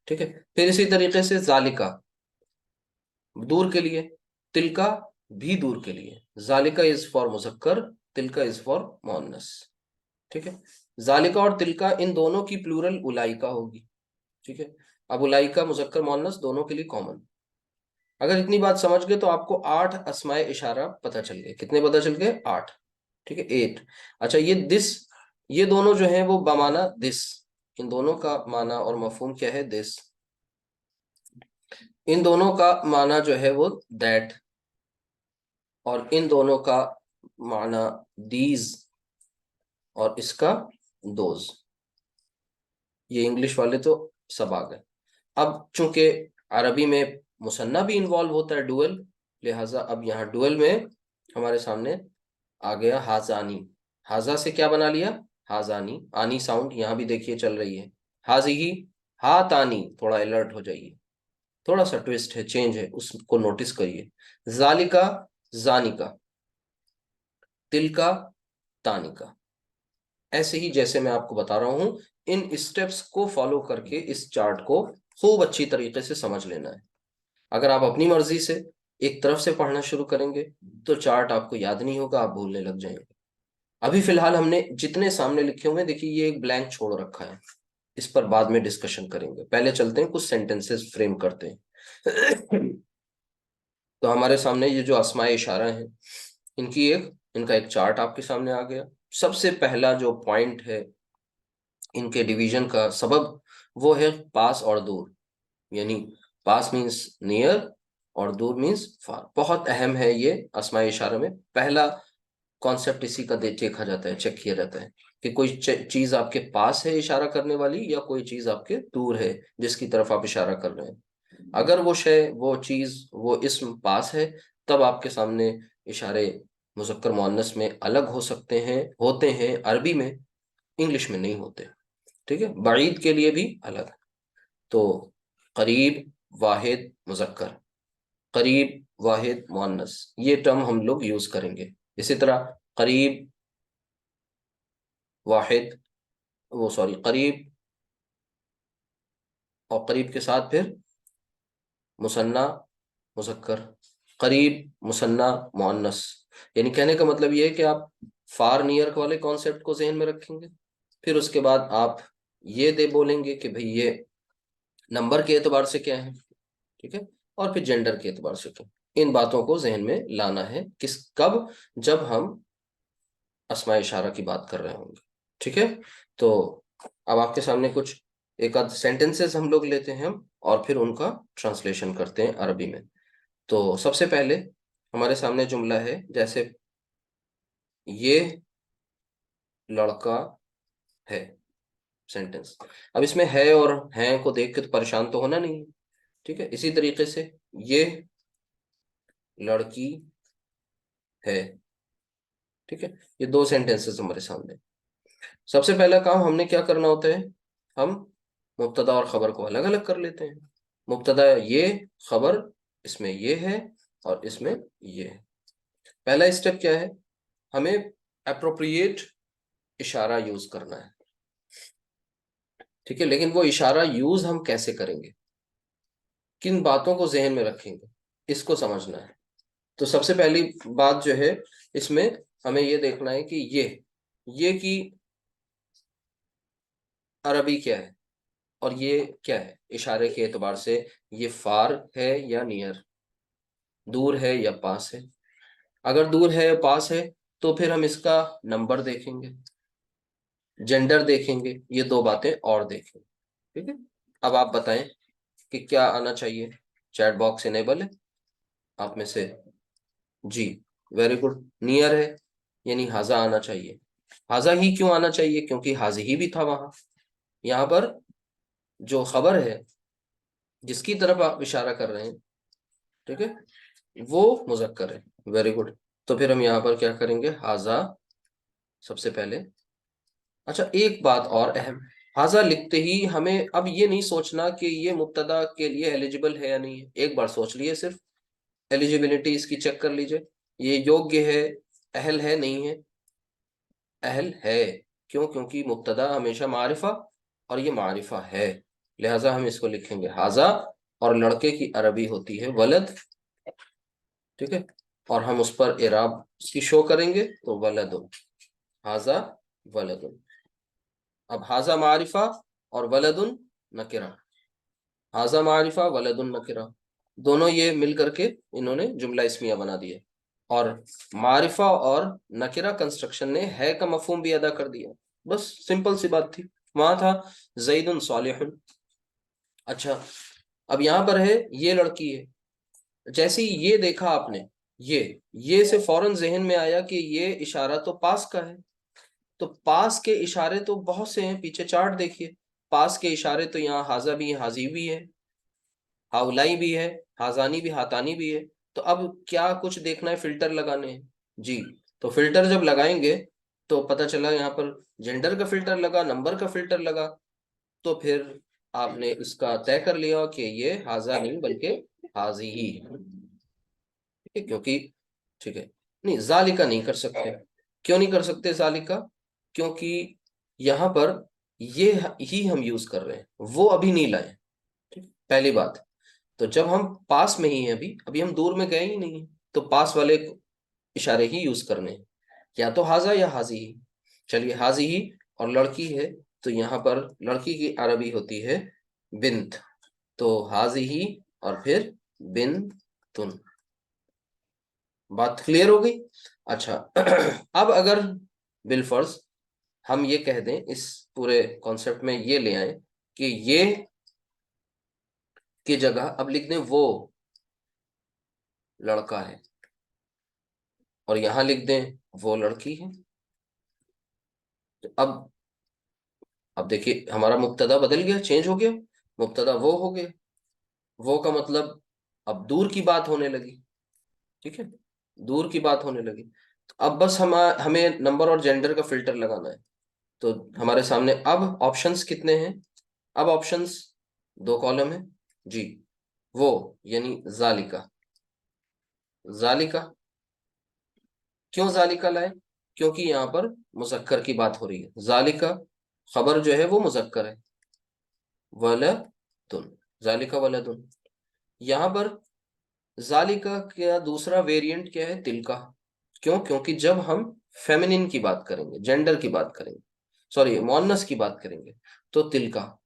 ठीक है, फिर इसी तरीके से जालिका, दूर के लिए, तिलका भी दूर के लिए। जालिका इज फॉर मुजक्कर, तिलका इज फॉर मुअन्नस। ठीक है, जालिका और तिलका इन दोनों की प्लूरल उलाइका होगी। ठीक है, अब उलाइका मुजक्कर मुअन्नस दोनों के लिए कॉमन। अगर इतनी बात समझ गए तो आपको 8 अस्माए इशारा पता चल गए। कितने पता चल गए? 8। ठीक है, 8। अच्छा, ये दिस, ये दोनों जो हैं वो बमाना दिस, इन दोनों का माना और मफहूम क्या है? दिस। इन दोनों का माना जो है वो दैट, और इन दोनों का माना दीज, और इसका दोज। ये इंग्लिश वाले तो सब आ गए। अब चूंकि अरबी में मुसन्ना भी इन्वॉल्व होता है, डुअल, लिहाजा अब यहाँ डुअल में हमारे सामने आ गया हाजानी। हाजा से क्या बना लिया? हाजानी। आनी साउंड यहाँ भी देखिए चल रही है। हाजी ही, हातानी, थोड़ा अलर्ट हो जाइए, थोड़ा सा ट्विस्ट है, चेंज है, उसको नोटिस करिए। जालिका, जानिका, तिलका, तानिका। ऐसे ही जैसे मैं आपको बता रहा हूं, इन स्टेप्स को फॉलो करके इस चार्ट को खूब अच्छी तरीके से समझ लेना है। अगर आप अपनी मर्जी से एक तरफ से पढ़ना शुरू करेंगे तो चार्ट आपको याद नहीं होगा, आप भूलने लग जाएंगे। अभी फिलहाल हमने जितने सामने लिखे हुए हैं, देखिए ये एक ब्लैंक छोड़ रखा है, इस पर बाद में डिस्कशन करेंगे। पहले चलते हैं, कुछ सेंटेंसेस फ्रेम करते हैं। तो हमारे सामने ये जो अस्माए इशारा हैं, इनका एक चार्ट आपके सामने आ गया। सबसे पहला जो पॉइंट है इनके डिवीजन का सबब, वो है पास और दूर। यानी पास मीन्स नियर और दूर मीन्स फार। बहुत अहम है ये अस्माए इशारा में। पहला कॉन्सेप्ट इसी का देखा जाता है, चेक किया जाता है कि कोई चीज आपके पास है इशारा करने वाली, या कोई चीज आपके दूर है जिसकी तरफ आप इशारा कर रहे हैं। अगर वो शय, वो चीज, वो इस्म पास है, तब आपके सामने इशारे मुज़क्कर मुअन्नस में अलग हो सकते हैं, होते हैं अरबी में, इंग्लिश में नहीं होते। ठीक है, बईद के लिए भी अलग। तो करीब वाहिद मुज़क्कर, करीब वाहिद मुअन्नस, ये टर्म हम लोग यूज करेंगे। इसी तरह करीब वाहिद, वो सॉरी करीब, और करीब के साथ फिर मुसन्ना मुज़क्कर, करीब मुसन्ना मुअन्नस। यानी कहने का मतलब ये है कि आप फार नियर वाले कॉन्सेप्ट को जहन में रखेंगे, फिर उसके बाद आप ये दे बोलेंगे कि भाई ये नंबर के एतबार से क्या है, ठीक है, और फिर जेंडर के एतबार से क्या। इन बातों को जहन में लाना है, किस कब, जब हम अस्मा इशारा की बात कर रहे होंगे। ठीक है, तो अब आपके सामने कुछ एक आध सेंटेंसेस हम लोग लेते हैं हम, और फिर उनका ट्रांसलेशन करते हैं अरबी में। तो सबसे पहले हमारे सामने जुमला है, जैसे ये लड़का है, सेंटेंस। अब इसमें है और हैं को देख के तो परेशान तो होना नहीं है, ठीक है। इसी तरीके से ये लड़की है, ठीक है। ये दो सेंटेंसेस हमारे सामने। सबसे पहला काम हमने क्या करना होता है, हम मुब्तदा और खबर को अलग अलग कर लेते हैं। मुब्तदा ये, खबर इसमें ये है और इसमें ये है। पहला स्टेप क्या है, हमें अप्रोप्रिएट इशारा यूज करना है, ठीक है। लेकिन वो इशारा यूज हम कैसे करेंगे, किन बातों को जहन में रखेंगे, इसको समझना है। तो सबसे पहली बात जो है इसमें, हमें ये देखना है कि ये की अरबी क्या है, और ये क्या है इशारे के एतबार से, ये फार है या नियर, दूर है या पास है। अगर दूर है या पास है तो फिर हम इसका नंबर देखेंगे, जेंडर देखेंगे, ये दो बातें और देखेंगे, ठीक है। अब आप बताएं कि क्या आना चाहिए। चैट बॉक्स इनेबल है आप में से? जी, वेरी गुड। नियर है यानी हाजा आना चाहिए। हाजा ही क्यों आना चाहिए, क्योंकि हाजी ही भी था वहां। यहाँ पर जो खबर है जिसकी तरफ आप इशारा कर रहे हैं, ठीक है, वो मुजक्कर है। Very good. तो फिर हम यहाँ पर क्या करेंगे, हाजा सबसे पहले। अच्छा, एक बात और अहम, हाजा लिखते ही हमें अब ये नहीं सोचना कि ये मुब्तदा के लिए एलिजिबल है या नहीं है। एक बार सोच लिए, सिर्फ एलिजिबिलिटी इसकी चेक कर लीजिए, ये योग्य है, अहल है, नहीं है। अहल है, क्यों? क्योंकि मुब्तदा हमेशा मारिफा, और ये मारिफा है, लिहाजा हम इसको लिखेंगे हाजा। और लड़के की अरबी होती है वलद, ठीक है। और हम उस पर इराब इसकी शो करेंगे, तो वलदुन, हाजा वलदुन। अब हाजा मारिफा और वलदुन नकिरा, हाजा मारिफा वलदुन नकिरा, दोनों ये मिल करके इन्होंने जुमला इस्मिया बना दिया। और मारिफा और नकिरा कंस्ट्रक्शन ने है का मफहूम भी अदा कर दिया। बस सिंपल सी बात थी। वहां था जैदुन सालिहुन। अच्छा, अब यहां पर है ये लड़की है। जैसे ही ये देखा आपने, ये से फौरन जहन में आया कि ये इशारा तो पास का है। तो पास के इशारे तो बहुत से हैं, पीछे चार्ट देखिए। पास के इशारे तो यहाँ हाजा भी है, हाजी भी है, हाउलाई भी है, हाजानी भी, हातानी भी है। तो अब क्या कुछ देखना है, फिल्टर लगाने हैं जी। तो फिल्टर जब लगाएंगे तो पता चला यहाँ पर जेंडर का फिल्टर लगा, नंबर का फिल्टर लगा। तो फिर आपने इसका तय कर लिया कि ये हाजा नहीं बल्कि हाजी ही है, ठीक है। क्योंकि ठीक है, नहीं जालिका नहीं कर सकते। क्यों नहीं कर सकते जालिका? क्योंकि यहां पर ये ही हम यूज कर रहे हैं, वो अभी नहीं लाए। ठीक, पहली बात। तो जब हम पास में ही हैं, अभी अभी हम दूर में गए ही नहीं हैं, तो पास वाले इशारे ही यूज करने हैं, या तो हाजा या हाजी ही। चलिए हाजी ही, और लड़की है, तो यहाँ पर लड़की की अरबी होती है बिन्त। तो हाजी ही और फिर बिन तुन। बात क्लियर हो गई? अच्छा अब अगर बिलफर्ज हम ये कह दें, इस पूरे कॉन्सेप्ट में ये ले आए कि ये की जगह अब लिख दें वो लड़का है, और यहां लिख दें वो लड़की है। तो अब देखिए हमारा मुब्तदा बदल गया, चेंज हो गया। मुब्तदा वो हो गया, वो का मतलब अब दूर की बात होने लगी। ठीक है, दूर की बात होने लगी। तो अब बस हमें नंबर और जेंडर का फिल्टर लगाना है। तो हमारे सामने अब ऑप्शंस कितने हैं? अब ऑप्शंस दो कॉलम है जी। वो यानी जालिका। जालिका, क्यों जालिका लाए? क्योंकि यहाँ पर मुजक्कर की बात हो रही है। जालिका खबर जो है वो मुजक्कर है, वलदुन, जालिका वलदुन। यहाँ पर जालिका का दूसरा वेरिएंट क्या है? तिलका। क्यों? क्योंकि जब हम फेमिनिन की बात करेंगे, जेंडर की बात करेंगे, सॉरी मोअन्नस की बात करेंगे, तो तिलका।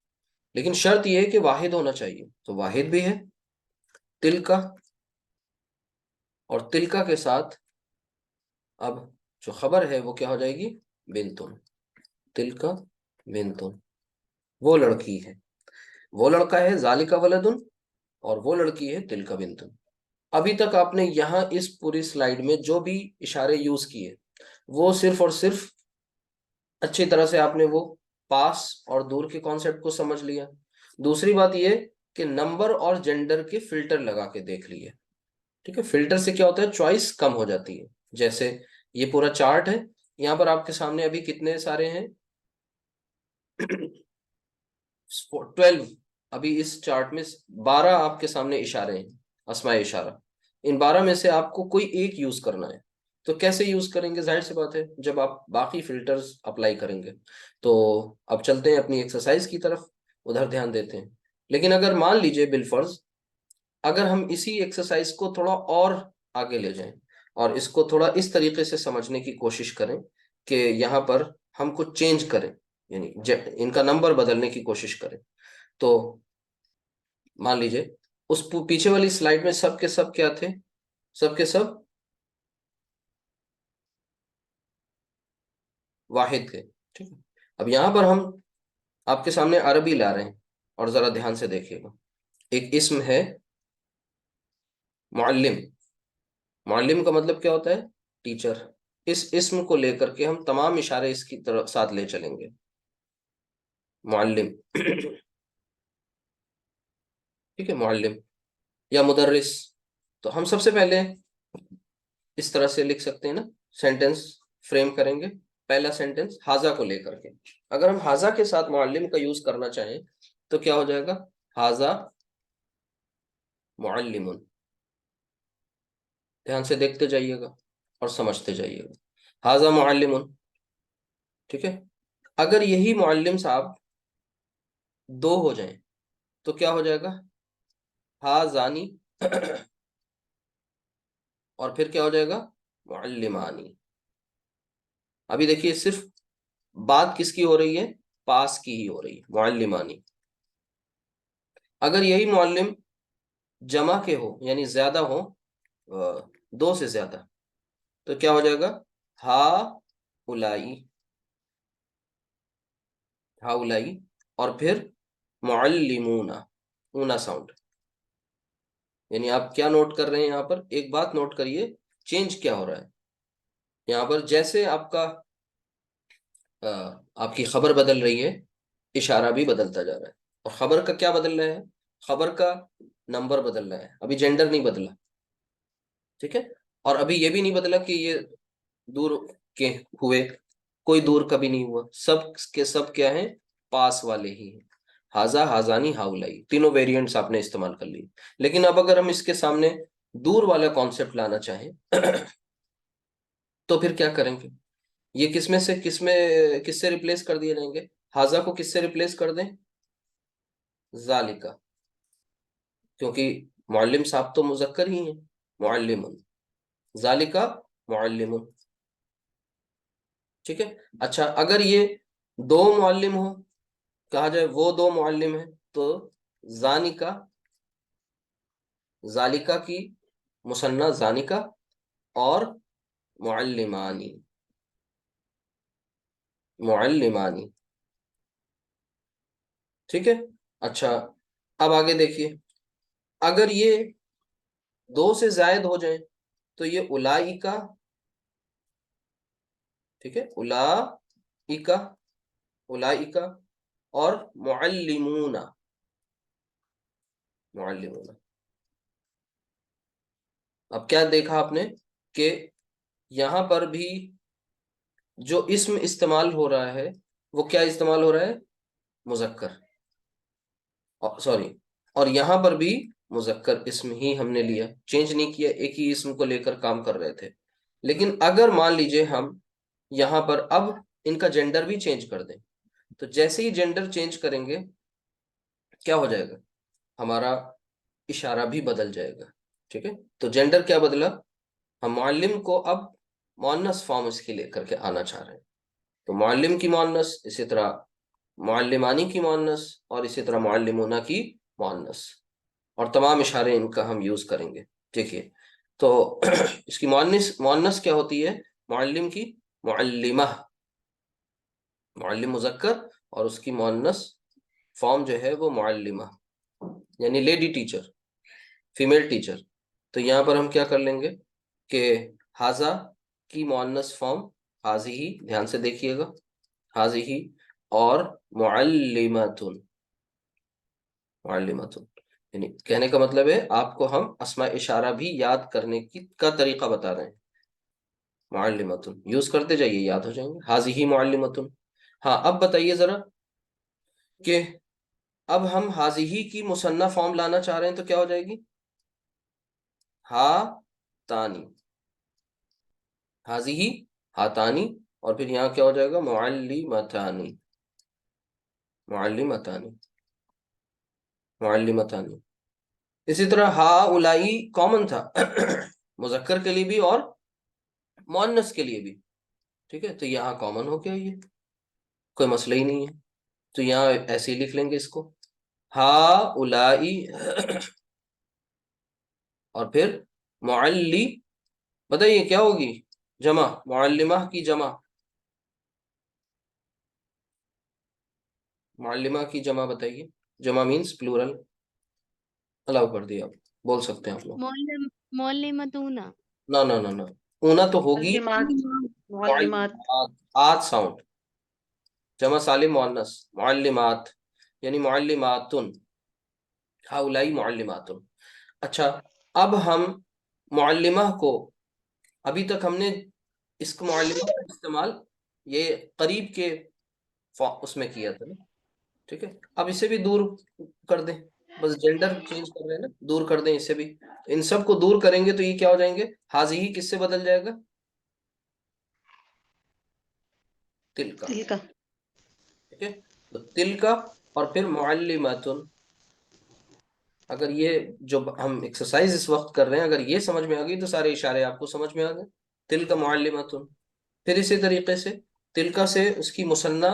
लेकिन शर्त यह है कि वाहिद होना चाहिए, तो वाहिद भी है तिलका। और तिलका के साथ अब जो खबर है वो क्या हो जाएगी? बिनतुन। तिलका बिनतुन, वो लड़की है, वो लड़का है जालिका वलदुन, और वो लड़की है तिलका बिनतुन। अभी तक आपने यहाँ इस पूरी स्लाइड में जो भी इशारे यूज किए, वो सिर्फ और सिर्फ अच्छी तरह से आपने वो पास और दूर के कॉन्सेप्ट को समझ लिया। दूसरी बात ये कि नंबर और जेंडर के फिल्टर लगा के देख लिए। ठीक है, फिल्टर से क्या होता है? चॉइस कम हो जाती है। जैसे ये पूरा चार्ट है, यहाँ पर आपके सामने अभी कितने सारे हैं? 12। अभी इस चार्ट में 12 आपके सामने इशारे हैं, अस्माए इशारा। इन 12 में से आपको कोई एक यूज करना है। तो कैसे यूज करेंगे? जाहिर सी बात है, जब आप बाकी फिल्टर्स अप्लाई करेंगे। तो अब चलते हैं अपनी एक्सरसाइज की तरफ, उधर ध्यान देते हैं। लेकिन अगर मान लीजिए बिलफर्ज, अगर हम इसी एक्सरसाइज को थोड़ा और आगे ले जाएं, और इसको थोड़ा इस तरीके से समझने की कोशिश करें कि यहाँ पर हम कुछ चेंज करें, यानी इनका नंबर बदलने की कोशिश करें। तो मान लीजिए उस पीछे वाली स्लाइड में सब के सब क्या थे? सब के सब वाहिद थे। ठीक है, अब यहां पर हम आपके सामने अरबी ला रहे हैं, और जरा ध्यान से देखिएगा। एक इसम है मुअल्लिम। मुअल्लिम का मतलब क्या होता है? टीचर। इस इसम को लेकर के हम तमाम इशारे इसकी तरफ साथ ले चलेंगे। मुअल्लिम ठीक है, मुअल्लिम या मुदर्रिस। तो हम सबसे पहले इस तरह से लिख सकते हैं ना, सेंटेंस फ्रेम करेंगे। पहला सेंटेंस हाजा को लेकर के, अगर हम हाजा के साथ मुअल्लिम का यूज करना चाहें तो क्या हो जाएगा? हाजा मुअल्लिमुन। ध्यान से देखते जाइएगा और समझते जाइएगा। हाजा मुअल्लिमुन। ठीक है, अगर यही मुअल्लिम साहब दो हो जाएं तो क्या हो जाएगा? हाजानी और फिर क्या हो जाएगा? मुअल्लिमानी। अभी देखिए सिर्फ बात किसकी हो रही है? पास की ही हो रही है, मुअल्लिमानी। अगर यही मुअल्लिम जमा के हो, यानी ज्यादा हो, दो से ज्यादा, तो क्या हो जाएगा? हा उलाई। हा उलाई, और फिर मुअल्लिमूना, ऊना साउंड। यानी आप क्या नोट कर रहे हैं? यहाँ पर एक बात नोट करिए, चेंज क्या हो रहा है यहाँ पर? जैसे आपकी खबर बदल रही है, इशारा भी बदलता जा रहा है। और खबर का क्या बदल रहा है? खबर का नंबर बदल रहा है, अभी जेंडर नहीं बदला। ठीक है, और अभी ये भी नहीं बदला कि ये दूर के हुए, कोई दूर कभी नहीं हुआ, सब के सब क्या है? पास वाले ही हैं। हाजा, हाजानी, हाउलाई, तीनों वेरिएंट्स आपने इस्तेमाल कर लिए। लेकिन अब अगर हम इसके सामने दूर वाला कॉन्सेप्ट लाना चाहें तो फिर क्या करेंगे? ये किससे रिप्लेस कर दिए जाएंगे? हाजा को किससे रिप्लेस कर दें? जालिका, क्योंकि मुअल्लिम साहब तो मुजक्कर ही हैं, मुअल्लिमुन। जालिका मुअल्लिमुन। ठीक है। अच्छा, अगर ये दो मुअल्लिम हो, कहा जाए वो दो मुअल्लिम है, तो जानिका, जालिका की मुसन्ना जानिका और मुअल्लिमानी, मुअल्लिमानी। ठीक है। अच्छा, अब आगे देखिए, अगर ये दो से जायद हो जाए तो ये उलाइका, ठीक है, उलाइका, उलाइका और मुअल्लिमूना, मुअल्लिमूना। अब क्या देखा आपने कि यहां पर भी जो इस्म इस्तेमाल हो रहा है वो क्या इस्तेमाल हो रहा है? मुजक्कर, सॉरी, और यहां पर भी मुजक्कर इस्म ही हमने लिया, चेंज नहीं किया, एक ही इस्म को लेकर काम कर रहे थे। लेकिन अगर मान लीजिए हम यहां पर अब इनका जेंडर भी चेंज कर दें, तो जैसे ही जेंडर चेंज करेंगे क्या हो जाएगा? हमारा इशारा भी बदल जाएगा। ठीक है। तो जेंडर क्या बदला? हम मुअल्लिम को अब मुअन्नस फॉर्म इसके लेकर के आना चाह रहे हैं। तो मुअल्लिम की मुअन्नस, इसी तरह मुअल्लिमानी की मुअन्नस, और इसी तरह मुअल्लिमूना की मुअन्नस, और तमाम इशारे इनका हम यूज करेंगे। देखिए, तो इसकी मुअन्निस मुअन्नस क्या होती है? मुअल्लिम की मुअल्लिमा, मुअल्लिम मुजक्कर, और उसकी मुअन्नस फॉर्म जो है वो मुअल्लिमा, यानी लेडी टीचर, फीमेल टीचर। तो यहाँ पर हम क्या कर लेंगे कि हाजा की मुअन्नस फॉर्म हाजी ही, ध्यान से देखिएगा, हाजी ही, और मुअल्लिमतुन, मुअल्लिमतुन, यानी कहने का मतलब है आपको हम अस्मा इशारा भी याद करने की का तरीका बता रहे हैं। मुअल्लिमतुन यूज करते जाइए, याद हो जाएंगे, हाजी ही मुअल्लिमतुन। हाँ, अब बताइए जरा कि अब हम हाजी ही की मुसन्ना फॉर्म लाना चाह रहे हैं तो क्या हो जाएगी? हा तानी, हाजी ही, हातानी, और फिर यहाँ क्या हो जाएगा? मुअल्लिमतानी, मुअल्लिमतानी, मुअल्लिमतानी। इसी तरह हा उलाई कॉमन था मुजक्कर के लिए भी और मुअन्नस के लिए भी। ठीक है, तो यहाँ कॉमन हो गया, ये कोई मसला ही नहीं है। तो यहाँ ऐसे ही लिख लेंगे इसको, हा उलाई और फिर मुअल्ली, बताइए क्या होगी जमा? मुअल्लिमा की जमा, मुअल्लिमा की जमा बताइए। जमा मीन्स प्लूरल, अलाउ कर दिया, आप बोल सकते हैं आप लोग। मोल्लम मोल्लिमतूना। ना ना ना ना, ऊना तो होगी, मुअल्लिमात, मुअल्लिमात। मुअल्लिमात, आज साउंड, जमा सालिम मुअन्नस, मुअल्लिमात, यानी मुअल्लिमातुन, हाउलाई मुअल्लिमातुन। अच्छा, अब हम मुअल्लिमा को, अभी तक हमने इसको मुअल्लिमा का इस्तेमाल ये करीब के उसमें किया था ना। ठीक है, अब इसे भी दूर कर दें, बस जेंडर चेंज कर रहे हैं ना, दूर कर दें इसे भी। इन सब को दूर करेंगे तो ये क्या हो जाएंगे? हाजी ही किससे बदल जाएगा? तिल का। तिलका। ठीक है, तो तिल का और फिर मुअल्लिमातुन। अगर ये जो हम एक्सरसाइज इस वक्त कर रहे हैं, अगर ये समझ में आ गई तो सारे इशारे आपको समझ में आ गए। तिल का मुअल्लिमातुन। फिर इसी तरीके से तिलका से उसकी मुसन्ना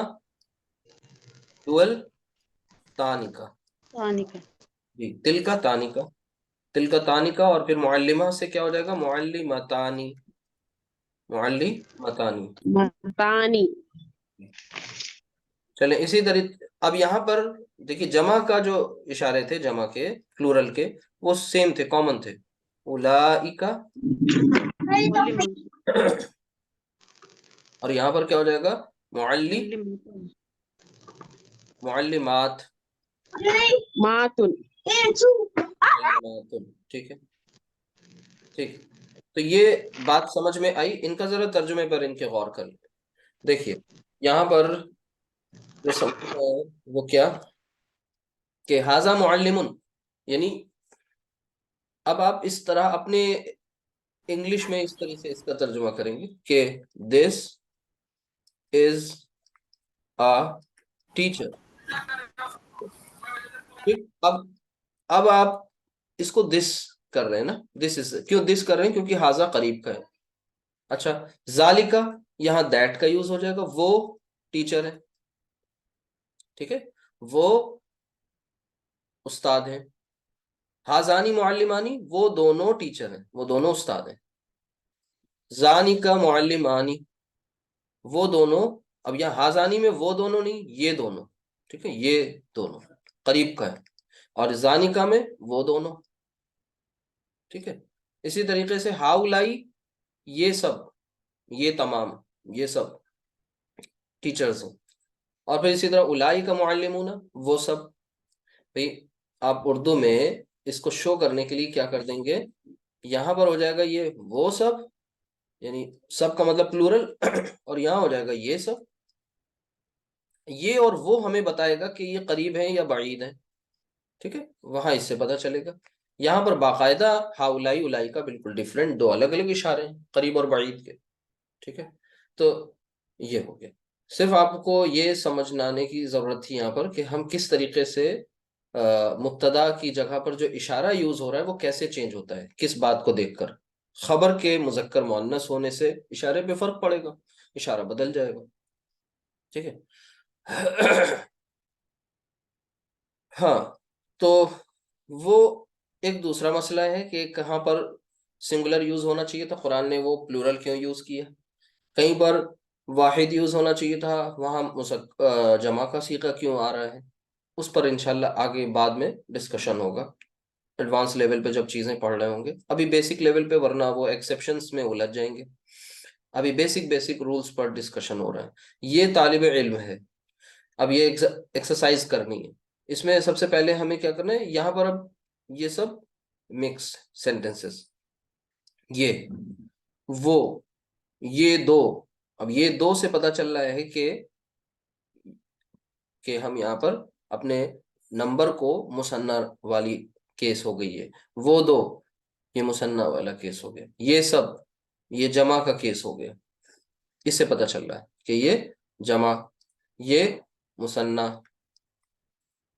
डुअल तानिका, तानिका। जी, तिलका तानिका, तिलका तानिका, और फिर मुअल्लिमा से क्या हो जाएगा? मुअल्लिमतानी, मुअल्लिमतानी। मतानी। चले इसी तरीके, अब यहाँ पर देखिए, जमा का जो इशारे थे, जमा के प्लूरल के, वो सेम थे, कॉमन थे, उलाइका मुअल्लिमात, और यहाँ पर क्या हो जाएगा? मुअल्ली, मुअल्लिमात। मुअल्लिमात, मातुन। मुअल्लिमातुन। ठीक है, ठीक। तो ये बात समझ में आई, इनका जरा तर्जुमे पर इनके गौर कर लें। देखिए, यहाँ पर जो समझ में आया वो क्या, कि हाजा मुअल्लिमुन, यानी अब आप इस तरह अपने इंग्लिश में इस तरह से इसका तर्जुमा करेंगे कि दिस इज अ टीचर। ठीक, अब आप इसको दिस कर रहे हैं ना, दिस इज, क्यों दिस कर रहे हैं? क्योंकि हाजा करीब का है। अच्छा, जालिका, यहां दैट का यूज हो जाएगा, वो टीचर है, ठीक है, वो उस्ताद है। हाजानी मुअल्लिमानी, वो दोनों टीचर हैं, वो दोनों उस्ताद हैं। जानिका मुअल्लिमानी, वो दोनों, अब यहाँ हाजानी में वो दोनों नहीं, ये दोनों, ठीक है, ये दोनों करीब का है, और जानिका में वो दोनों, ठीक है। इसी तरीके से हाउलाई, ये सब, ये तमाम, ये सब टीचर्स हैं। और फिर इसी तरह उलाई का मुअल्लिमूना, वो सब। भाई आप उर्दू में इसको शो करने के लिए क्या कर देंगे, यहां पर हो जाएगा ये वो सब, यानी सब का मतलब प्लूरल और यहां हो जाएगा ये सब। ये और वो हमें बताएगा कि ये करीब है या बाईद है, ठीक है, वहां इससे पता चलेगा। यहाँ पर बाकायदा हाउलाई उलाई का बिल्कुल डिफरेंट, दो अलग अलग इशारे हैं करीब और बाईद के, ठीक है। तो ये हो गया। सिर्फ आपको ये समझनाने की जरूरत थी यहाँ पर कि हम किस तरीके से मुब्तदा की जगह पर जो इशारा यूज हो रहा है वो कैसे चेंज होता है, किस बात को देखकर। खबर के मुजक्कर मुअन्नस होने से इशारे पे फर्क पड़ेगा, इशारा बदल जाएगा, ठीक है। हाँ, तो वो एक दूसरा मसला है कि कहाँ पर सिंगुलर यूज होना चाहिए था, कुरान ने वो प्लूरल क्यों यूज किया। कहीं पर वाहिद यूज होना चाहिए था, वहां जमा का सीगा क्यों आ रहा है। उस पर इंशाल्लाह आगे बाद में डिस्कशन होगा, एडवांस लेवल पे जब चीजें पढ़ रहे होंगे। अभी बेसिक लेवल पे, वरना वो एक्सेप्शंस में उलझ जाएंगे। अभी बेसिक बेसिक रूल्स पर डिस्कशन हो रहा है। ये तालिब इल्म है, अब ये एक्सरसाइज करनी है। इसमें सबसे पहले हमें क्या करना है, यहाँ पर अब ये सब मिक्स सेंटेंसेस, ये वो, ये दो। अब ये दो से पता चल रहा है कि हम यहाँ पर अपने नंबर को मुसन्ना वाली केस हो गई है। वो दो, ये मुसन्ना वाला केस हो गया। ये सब, ये जमा का केस हो गया। इससे पता चल रहा है कि ये जमा, ये मुसन्ना,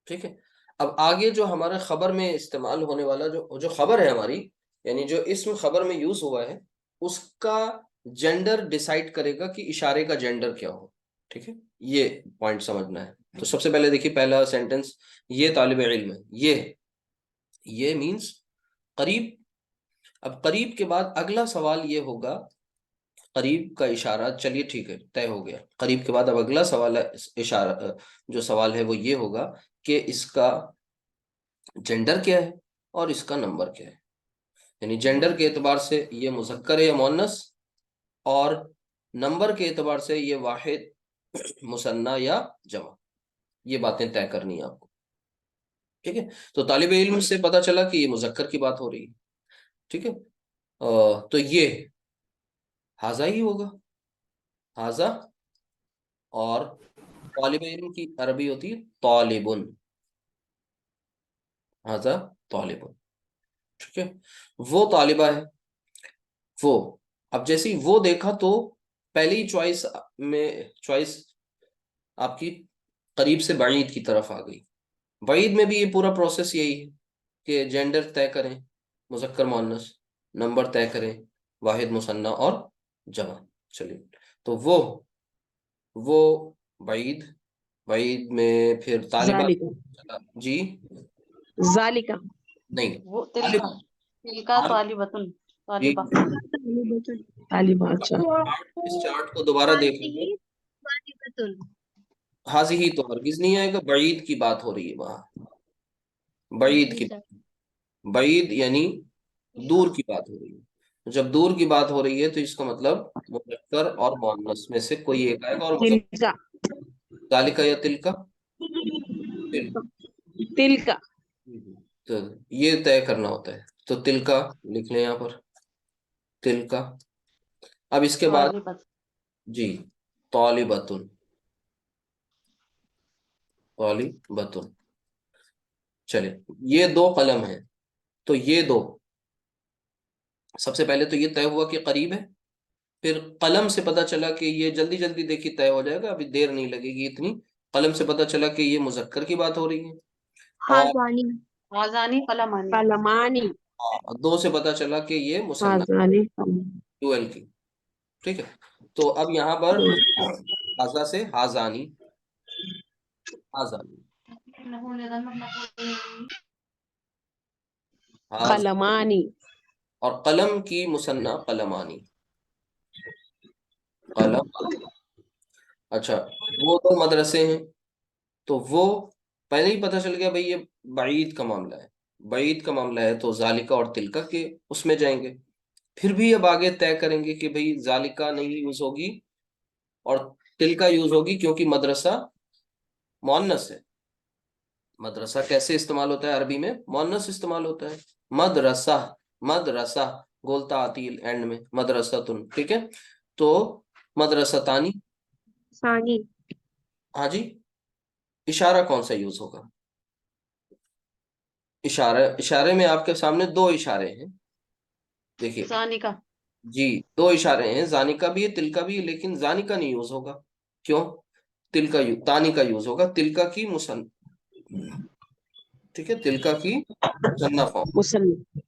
ठीक है। अब आगे जो हमारा खबर में इस्तेमाल होने वाला जो जो खबर है हमारी, यानी जो इसम खबर में यूज हुआ है, उसका जेंडर डिसाइड करेगा कि इशारे का जेंडर क्या हो, ठीक है। ये पॉइंट समझना है। तो सबसे पहले देखिए, पहला सेंटेंस, ये तालिब इल्म है, ये मीन्स करीब। अब करीब के बाद अगला सवाल ये होगा, करीब का इशारा, चलिए ठीक है, तय हो गया। करीब के बाद अब अगला सवाल है, इशारा जो सवाल है वो ये होगा कि इसका जेंडर क्या है और इसका नंबर क्या है। यानी जेंडर के एतबार से ये मुज़क्कर है या मुअन्नस, और नंबर के एतबार से ये वाहिद, मुसन्ना या जमा। ये बातें तय करनी है आपको, ठीक है। तो तालिब इल्म से पता चला कि ये मुज़क्कर की बात हो रही है, ठीक है। तो ये हाजा ही होगा, हाजा। और तालिब इल्म की अरबी होती है तालिबुन, हाजा तालिबुन, ठीक है। वो तालिबा है, वो। अब जैसे ही वो देखा तो पहली चॉइस में, चॉइस आपकी करीब से बाईद की तरफ आ गई। बाईद में भी ये पूरा प्रोसेस यही है कि जेंडर तय करें, मुज़क्कर मुअन्नस, नंबर तय करें, वाहिद मुसन्ना और जमा। चलिए, तो वो बाईद, बाईद में फिर तालिबा। जालिका, जी, जालिका, नहीं, वो तिलका, तालिबा। तिलका तालिबा, तालिबतुन, जी, तालिबा। तालिबा। अच्छा, इस चार्ट को दोबारा देख लीजिए। हाज़िही वाजिबतुन। हाजी ही तो हरगिज नहीं आएगा, बईद की बात हो रही है वहां, बईद की। बईद यानी दूर की बात हो रही है। जब दूर की बात हो रही है तो इसका मतलब मुज़क्कर और मुअन्नस में से कोई एक आएगा, और मतलब तिलका, जालिका या तिलका, तिल। तिलका, तो ये तय करना होता है। तो तिलका लिख लें यहाँ पर, तिलका। अब इसके बाद, तालिबत, जी, तालिबतुन, तालिबतुन। चलिए, ये दो कलम है, तो ये दो, सबसे पहले तो ये तय हुआ कि करीब है, फिर कलम से पता चला कि ये जल्दी जल्दी देखिए तय हो जाएगा, अभी देर नहीं लगेगी इतनी। कलम से पता चला कि ये मुजक्कर की बात हो रही है। और हाजानी आजानी कलमानी। कलमानी दो से पता चला कि ये मुसन्ना, हाजानी डुअल की। ठीक है, तो अब यहाँ पर हाजा से हाजानी, हाजानी, हाज, कलमानी और कलम की मुसन्ना कलमानी, कलम। अच्छा, वो तो मदरसे हैं, तो वो पहले ही पता चल गया भाई ये बईद का मामला है। बईद का मामला है तो जालिका और तिलका के उसमें जाएंगे। फिर भी अब आगे तय करेंगे कि भाई जालिका नहीं यूज होगी और तिलका यूज होगी, क्योंकि मदरसा मुअन्नस है। मदरसा कैसे इस्तेमाल होता है अरबी में? मुअन्नस इस्तेमाल होता है। मदरसा, मदरसा गोलता आती है एंड में, मदरसातुन। ठीक है, तो मदरसतानी। सानी हाँ जी, इशारा कौन सा यूज होगा? इशारा, इशारे में आपके सामने दो इशारे हैं, देखिए। सानी का। जी, दो इशारे हैं, जानी का भी है, तिल का भी है, लेकिन जानी का नहीं यूज होगा। क्यों? तिल का तानी का यूज होगा, तिलका की मुसन। ठीक है, तिलका की मुसन्ना फॉर्म। मुसन्ना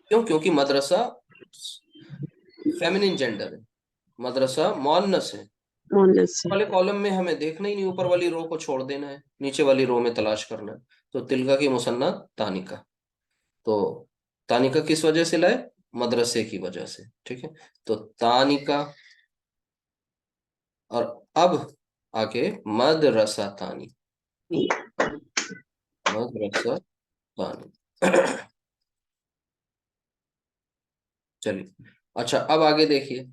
क्यों? क्योंकि मदरसा फेमिनिन जेंडर है, मदरसा मुअन्नस है। मोनस वाले कॉलम में हमें देखना ही नहीं, ऊपर वाली रो को छोड़ देना है, नीचे वाली रो में तलाश करना है। तो तिलका की मुसन्ना तानिका। तो तानिका किस वजह से लाए? मदरसे की वजह से। ठीक है, तो तानिका। और अब आगे मदरसा तानी, मदरसा तानी। चलिए, अच्छा अब आगे देखिए,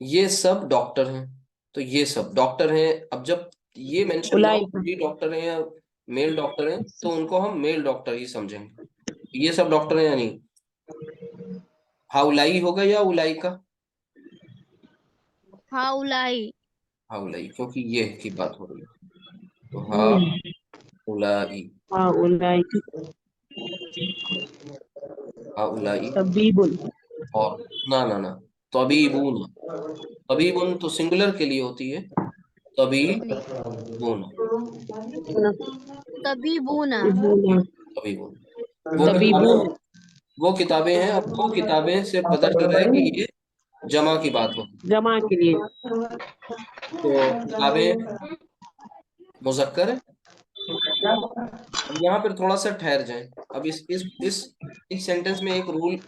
ये सब डॉक्टर हैं, तो ये सब डॉक्टर हैं। अब जब ये मेंशन ना हो उलाइका ये डॉक्टर हैं या मेल डॉक्टर हैं, तो उनको हम मेल डॉक्टर ही समझेंगे। ये सब डॉक्टर हैं या नहीं? हाउलाई होगा या उलाई का? हाउलाई हाउलाई, क्योंकि ये की बात हो रही है, तो हम्म, हाउलाई, उलाइका हाउलाई। तबीबुल और ना ना ना, तबीबून, तबीबुन तो सिंगुलर के लिए होती है, तबीबून, तबीबूना तबीबून। वो तबीबून किताबें, वो किताबें हैं। अब वो किताबें से पता चल रहा है कि ये जमा की बात हो, जमा के लिए तो किताबें मुजक्कर है। अब यहाँ पर थोड़ा सा ठहर जाएं। अब इस सेंटेंस में एक रूल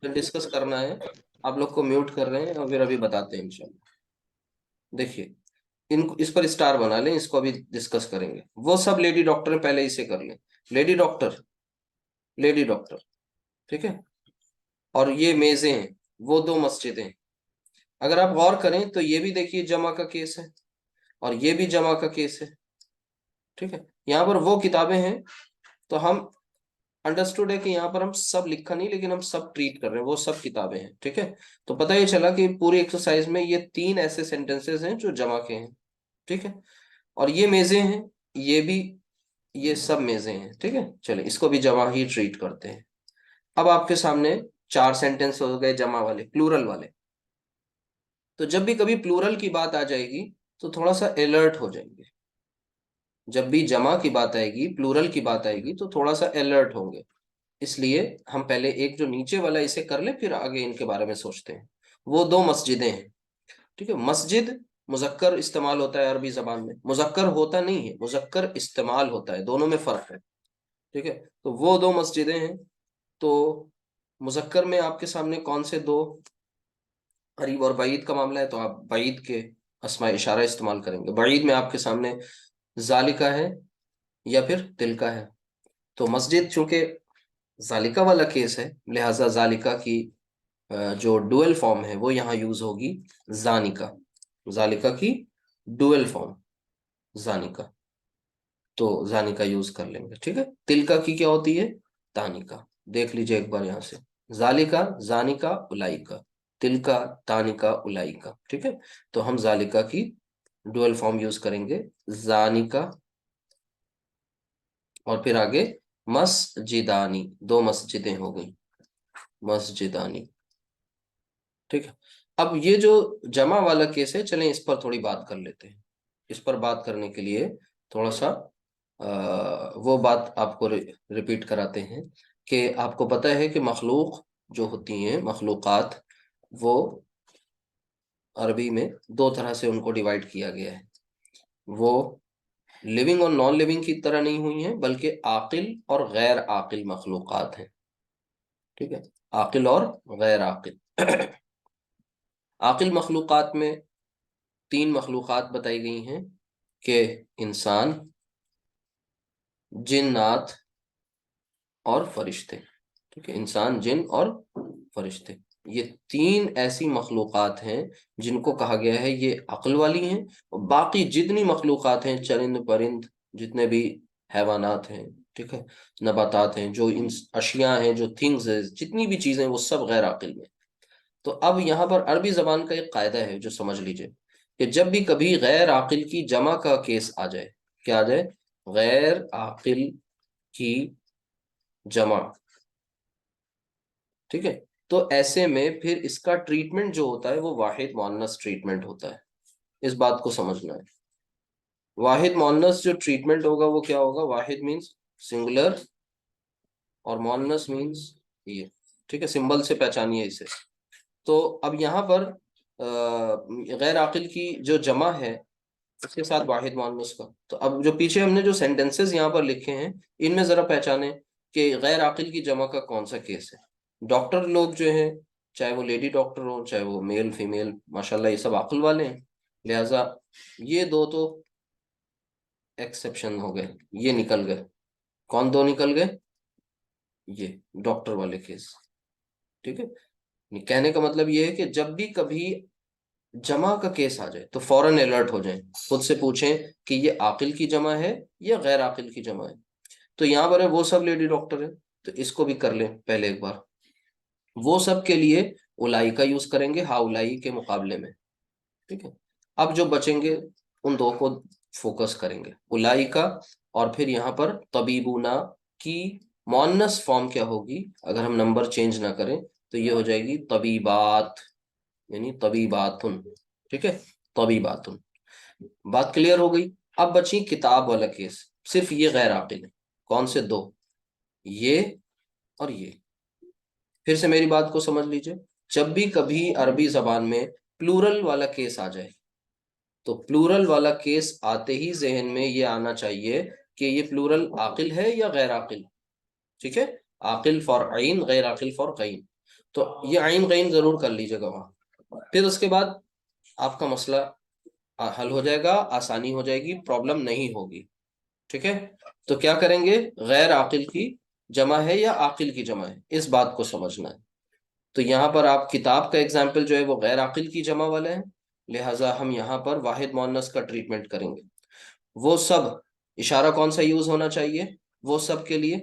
डिस्कस करना है। आप लोग को म्यूट कर रहे हैं और फिर अभी बताते हैं इंशाल्लाह। देखिए, इन इस पर स्टार बना लें, इसको अभी डिस्कस करेंगे। वो सब लेडी डॉक्टर पहले इसे कर लें। Lady doctor, lady doctor. ठीक है, और ये मेजें हैं, वो दो मस्जिदें। अगर आप गौर करें तो ये भी देखिए जमा का केस है और ये भी जमा का केस है। ठीक है, यहाँ पर वो किताबें हैं, तो हम अंडरस्टूड है कि यहाँ पर हम सब लिखा नहीं, लेकिन हम सब ट्रीट कर रहे हैं, वो सब किताबें हैं। ठीक है, तो पता ये चला कि पूरी एक्सरसाइज में ये तीन ऐसे सेंटेंसेस हैं जो जमा के हैं। ठीक है, और ये मेजें हैं, ये भी, ये सब मेजें हैं। ठीक है, चलिए इसको भी जमा ही ट्रीट करते हैं। अब आपके सामने चार सेंटेंस हो गए जमा वाले, प्लूरल वाले। तो जब भी कभी प्लूरल की बात आ जाएगी तो थोड़ा सा अलर्ट हो जाएंगे। जब भी जमा की बात आएगी, प्लूरल की बात आएगी, तो थोड़ा सा अलर्ट होंगे। इसलिए हम पहले एक जो नीचे वाला इसे कर ले, फिर आगे इनके बारे में सोचते हैं। वो दो मस्जिदें हैं। ठीक है, मस्जिद मुजक्कर इस्तेमाल होता है अरबी जबान में, मुजक्कर होता नहीं है, मुजक्कर इस्तेमाल होता है, दोनों में फर्क है। ठीक है, तो वो दो मस्जिदें हैं। तो मुजक्कर में आपके सामने कौन से दो? करीब और बईद का मामला है तो आप बईद के अस्मा इशारा इस्तेमाल करेंगे। बईद में आपके सामने जालिका है या फिर तिलका है। तो मस्जिद चूंकि जालिका वाला केस है, लिहाजा जालिका की जो डुअल फॉर्म है वो यहाँ यूज होगी, जानिका। जालिका की डुअल फॉर्म जानिका, तो जानिका यूज कर लेंगे। ठीक है, तिलका की क्या होती है? तानिका। देख लीजिए एक बार यहाँ से, जालिका, जानिका, उलाइका, तिलका, तानिका, उलाइका। ठीक है, तो हम जालिका की डुअल फॉर्म यूज करेंगे, जानिका। और फिर आगे मस्जिदानी, दो मस्जिदें हो गई, मस्जिदानी। ठीक है। अब ये जो जमा वाला केस है, चलें इस पर थोड़ी बात कर लेते हैं। इस पर बात करने के लिए थोड़ा सा वो बात आपको रिपीट कराते हैं कि आपको पता है कि मखलूक जो होती हैं, मखलूक़ात, वो अरबी में दो तरह से उनको डिवाइड किया गया है। वो लिविंग और नॉन लिविंग की तरह नहीं हुई हैं, बल्कि आकिल और गैर आकिल मखलूक़ात हैं। ठीक है, आकिल और गैर आकिल। आकिल मखलूक़ात में तीन मखलूक़ात बताई गई हैं कि इंसान, जिन्नात और फरिश्ते। ठीक है, इंसान, जिन और फरिश्ते, ये तीन ऐसी मखलूक़ात हैं जिनको कहा गया है ये अक्ल वाली हैं। और बाकी जितनी मखलूक़ात हैं, चरिंद परिंद, जितने भी हैवानात हैं, ठीक है, नबातात हैं, जो इन अशिया हैं, जो थिंग्स है, जितनी भी चीज़ें, वो सब गैर आकिल में। तो अब यहाँ पर अरबी ज़बान का एक कायदा है जो समझ लीजिए कि जब भी कभी गैर आकिल की जमा का केस आ जाए, क्या आ जाए, गैर आकिल की जमा, ठीक है, तो ऐसे में फिर इसका ट्रीटमेंट जो होता है वो वाहिद मुअन्नस ट्रीटमेंट होता है। इस बात को समझना है। वाहिद मुअन्नस जो ट्रीटमेंट होगा वो क्या होगा, वाहिद मीन्स सिंगुलर और मुअन्नस मीन्स ये। ठीक है, सिंबल से पहचानिए इसे। तो अब यहाँ पर गैर आकिल की जो जमा है उसके साथ वाहिद मुअन्नस का, तो अब जो पीछे हमने जो सेंटेंसेस यहाँ पर लिखे हैं, इनमें जरा पहचाने कि गैर आकिल की जमा का कौन सा केस है। डॉक्टर लोग जो हैं, चाहे वो लेडी डॉक्टर हो, चाहे वो मेल फीमेल, माशाल्लाह ये सब अक्ल वाले हैं, लिहाजा ये दो तो एक्सेप्शन हो गए, ये निकल गए। कौन दो निकल गए, ये डॉक्टर वाले केस। ठीक है, कहने का मतलब ये है कि जब भी कभी जमा का केस आ जाए तो फौरन अलर्ट हो जाएं, खुद से पूछें कि ये आकिल की जमा है या गैर आकिल की जमा है। तो यहाँ पर है वो सब लेडी डॉक्टर है, तो इसको भी कर लें पहले एक बार। वो सब के लिए उलाई का यूज करेंगे हाउलाई के मुकाबले में। ठीक है, अब जो बचेंगे उन दो को फोकस करेंगे, उलाई का। और फिर यहाँ पर तबीबुना की मुअन्नस फॉर्म क्या होगी, अगर हम नंबर चेंज ना करें तो ये हो जाएगी तबीबात, यानी तबीबातुन। ठीक है, तबीबातुन। बात क्लियर हो गई। अब बची किताब वाला केस, सिर्फ ये गैर आकिल है। कौन से दो, ये और ये। फिर से मेरी बात को समझ लीजिए, जब भी कभी अरबी जबान में प्लूरल वाला केस आ जाए, तो प्लूरल वाला केस आते ही जहन में ये आना चाहिए कि ये प्लूरल आकिल है या गैर आकिल। ठीक है, आकिल फॉर आइन, गैर आकिल फॉर गैन। तो ये आइन गैन जरूर कर लीजिएगा वहां। फिर उसके बाद आपका मसला हल हो जाएगा, आसानी हो जाएगी, प्रॉब्लम नहीं होगी। ठीक है, तो क्या करेंगे, गैर आकिल की जमा है या आकिल की जमा है, इस बात को समझना है। तो यहाँ पर आप किताब का एग्जाम्पल जो है वो गैर आकिल की जमा वाला है, लिहाजा हम यहाँ पर वाहिद मुअन्नस का ट्रीटमेंट करेंगे। वो सब इशारा कौन सा यूज होना चाहिए, वो सब के लिए,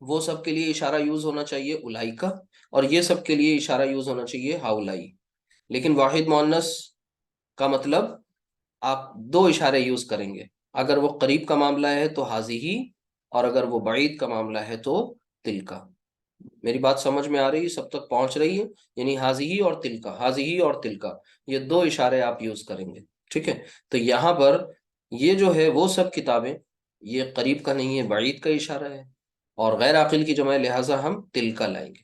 वो सब के लिए इशारा यूज होना चाहिए उलाई का, और ये सब के लिए इशारा यूज होना चाहिए हाउलाई। लेकिन वाहिद मुअन्नस का मतलब आप दो इशारे यूज करेंगे। अगर वो करीब का मामला है तो हाजी ही, और अगर वो बईद का मामला है तो तिल का। मेरी बात समझ में आ रही है, सब तक पहुंच रही है, यानी हाजी ही और तिल का, हाजी ही और तिल का, ये दो इशारे आप यूज करेंगे। ठीक है, तो यहाँ पर ये जो है वो सब किताबें, ये करीब का नहीं है, बईद का इशारा है, और गैर आकिल की जमा है, लिहाजा हम तिल का लाएंगे,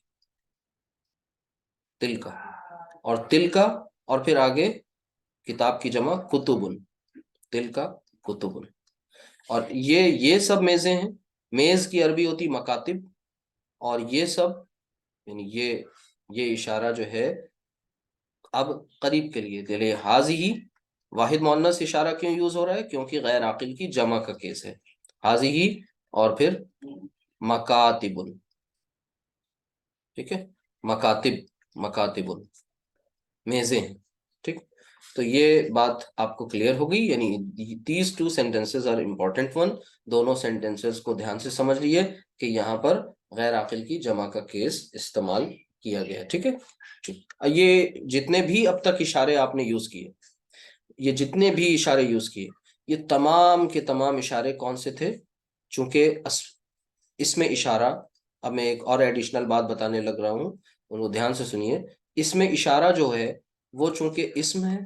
तिल का और तिल का। और फिर आगे किताब की जमा कुतुबुन, तिल का कुतुबुन। और ये सब मेजें हैं। मेज की अरबी होती मकातिब। और ये सब, यानी ये इशारा जो है अब करीब के लिए हाजी ही, वाहिद मुअन्नस इशारा क्यों यूज हो रहा है, क्योंकि गैर आकिल की जमा का केस है, हाजी ही। और फिर मकातिबुन। ठीक है, मकातिब, मकातिबुन, मेजें हैं। ठीक, तो ये बात आपको क्लियर हो गई, यानी these two sentences are important one. दोनों सेंटेंसेस को ध्यान से समझ लिए कि यहाँ पर गैर आकिल की जमा का केस इस्तेमाल किया गया है। ठीक है, ठीक। ये जितने भी अब तक इशारे आपने यूज किए, ये जितने भी इशारे यूज किए, ये तमाम के तमाम इशारे कौन से थे, चूंकि इसमें इशारा, अब मैं एक और एडिशनल बात बताने लग रहा हूँ, उनको ध्यान से सुनिए। इसमें इशारा जो है वो चूंकि इस्म है,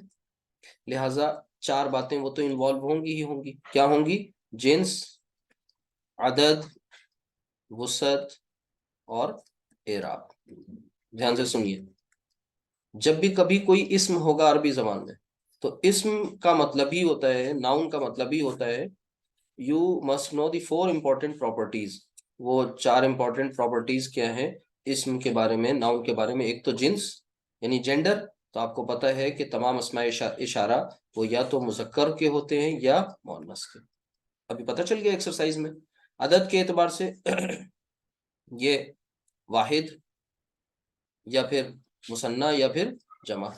लिहाजा चार बातें वो तो इन्वॉल्व होंगी ही होंगी। क्या होंगी? जिन्स, अदद, वुसअत और एराब। ध्यान से सुनिए, जब भी कभी कोई इस्म होगा अरबी जबान में, तो इस्म का मतलब ही होता है, नाउन का मतलब ही होता है, you must know the four important properties. वो चार इंपॉर्टेंट प्रॉपर्टीज क्या है इस्म के बारे में, नाउन के बारे में? एक तो जिन्स यानी जेंडर, तो आपको पता है कि तमाम अस्माए इशारा वो या तो मुज़क्कर के होते हैं या मुअन्नस के। अभी पता चल गया एक्सरसाइज में। अदद के एतबार से ये वाहिद या फिर मुसन्ना या फिर जमा।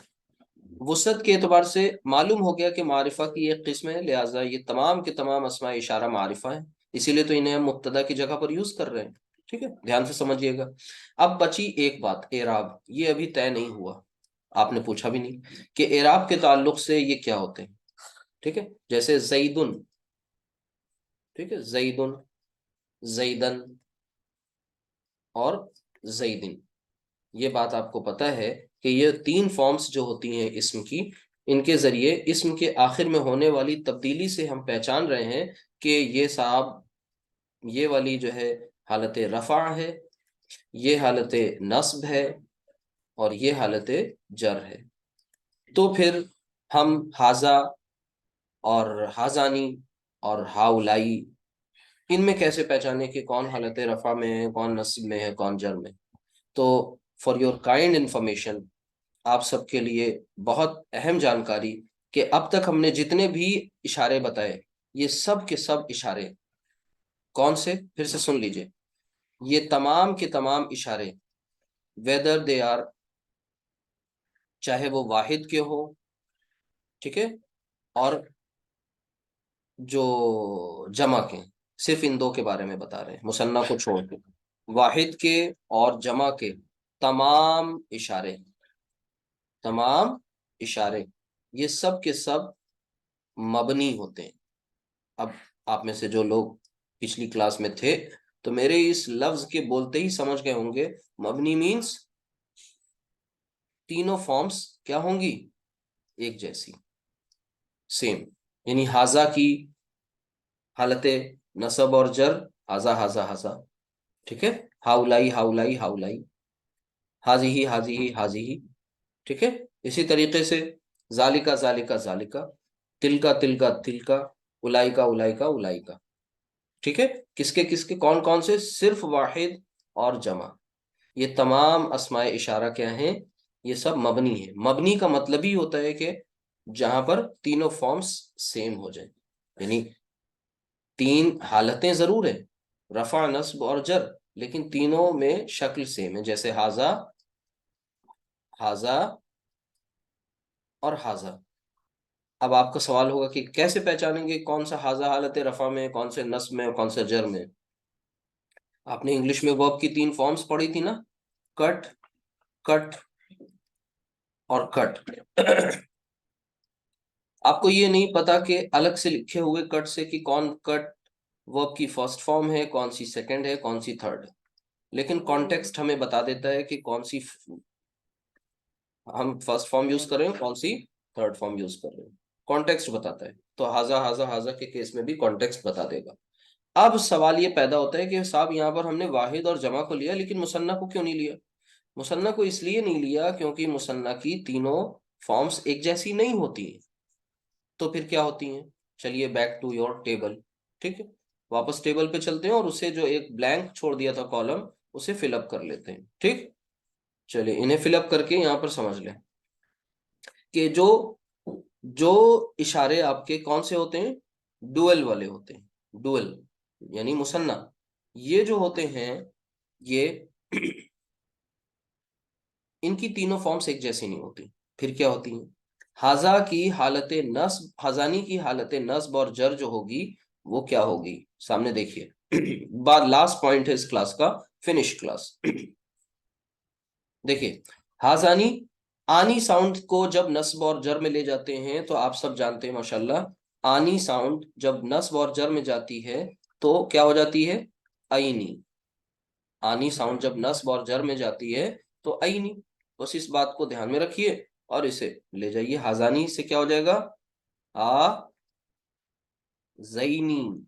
वुसअत के एतबार से मालूम हो गया कि मारिफा की एक किस्म है, लिहाजा ये तमाम के तमाम अस्मा इशारा मारिफा है, इसीलिए तो इन्हें हम मुब्तदा की जगह पर यूज कर रहे हैं। ठीक है, ध्यान से समझिएगा। अब बची एक बात, एराब। ये अभी तय नहीं हुआ, आपने पूछा भी नहीं कि एराब के ताल्लुक से ये क्या होते हैं। ठीक है, जैसे जईदुन, ठीक है, जईदुन, जईदन और जईदिन। ये बात आपको पता है कि ये तीन फॉर्म्स जो होती हैं इस्म की, इनके जरिए इस्म के आखिर में होने वाली तब्दीली से हम पहचान रहे हैं कि ये साहब, ये वाली जो है हालत रफ़ा है, ये हालत नस्ब है और ये हालत जर है। तो फिर हम हाजा और हाजानी और हाउलाई, इनमें कैसे पहचाने कि कौन हालत रफ़ा में है, कौन नस्ब में है, कौन जर में? तो फॉर योर काइंड इंफॉर्मेशन, आप सबके लिए बहुत अहम जानकारी, कि अब तक हमने जितने भी इशारे बताए, ये सब के सब इशारे कौन से? फिर से सुन लीजिए, ये तमाम के तमाम इशारे, वेदर दे आर, चाहे वो वाहिद के हो, ठीक है, और जो जमा के, सिर्फ इन दो के बारे में बता रहे हैं, मुसन्ना को छोड़ के। वाहिद के और जमा के तमाम इशारे, तमाम इशारे, ये सब के सब मबनी होते हैं। अब आप में से जो लोग पिछली क्लास में थे, तो मेरे इस लफ्ज के बोलते ही समझ गए होंगे, मबनी मीन्स तीनों फॉर्म्स क्या होंगी? एक जैसी, सेम। यानी हाजा की हालत नसब और जर, हाजा हाजा हाजा, ठीक है, हाउलाई हाउलाई हाउलाई, हाजी ही हाजी ही हाजी ही, ठीक है। इसी तरीके से जालिका जालिका जालिका, तिलका तिलका तिलका, उलाइका उलाइका उलाइका, ठीक है। किसके किसके, कौन कौन से? सिर्फ वाहिद और जमा, ये तमाम अस्माए इशारा क्या हैं? ये सब मबनी है। मबनी का मतलब ही होता है कि जहां पर तीनों फॉर्म्स सेम हो जाए, यानी तीन हालतें जरूर है, रफा नस्ब और जर, लेकिन तीनों में शक्ल सेम है, जैसे हाजा, हाजा और हाजा। अब आपका सवाल होगा कि कैसे पहचानेंगे कौन सा हाजा हालत रफा में, कौन से नस्ब में और कौन से जर में? आपने इंग्लिश में वर्ब की तीन फॉर्म्स पढ़ी थी ना, कट, कट और कट। आपको ये नहीं पता कि अलग से लिखे हुए कट से कि कौन कट वर्ब की फर्स्ट फॉर्म है, कौन सी सेकंड है, कौन सी थर्ड है, लेकिन कॉन्टेक्स्ट हमें बता देता है कि कौन सी हम फर्स्ट फॉर्म यूज कर रहे हैं, कौन सी थर्ड फॉर्म यूज कर रहे हैं, कॉन्टेक्स्ट बताता है। तो हाजा हाजा हाजा के केस में भी कॉन्टेक्स्ट बता देगा। अब सवाल ये पैदा होता है कि साहब यहाँ पर हमने वाहिद और जमा को लिया, लेकिन मुसन्ना को क्यों नहीं लिया? मुसन्ना को इसलिए नहीं लिया क्योंकि मुसन्ना की तीनों फॉर्म्स एक जैसी नहीं होती हैं। तो फिर क्या होती हैं? चलिए बैक टू योर टेबल, ठीक है, वापस टेबल पे चलते हैं और उसे जो एक ब्लैंक छोड़ दिया था कॉलम, उसे फिलअप कर लेते हैं। ठीक, चलिए इन्हें फिलअप करके यहाँ पर समझ लें कि जो जो इशारे आपके कौन से होते हैं? डुअल वाले होते हैं। डुअल यानी मुसन्ना, ये जो होते हैं, ये इनकी तीनों फॉर्म्स एक जैसी नहीं होती। फिर क्या होती हैं? हाजा की हालत नस्ब, हाजानी की हालत नस्ब और जर जो होगी, वो क्या होगी? सामने देखिए। बाद लास्ट पॉइंट है इस क्लास का, फिनिश क्लास। देखिए, हाजानी, आनी साउंड को जब नस्ब और जर में ले जाते हैं, तो आप सब जानते हैं माशाल्लाह, आनी साउंड जब नस्ब और जर में जाती है तो क्या हो जाती है? आईनी। आनी साउंड जब नस्ब और जर में जाती है तो आईनी। बस इस बात को ध्यान में रखिए और इसे ले जाइए। हाजानी से क्या हो जाएगा? हा जईनी,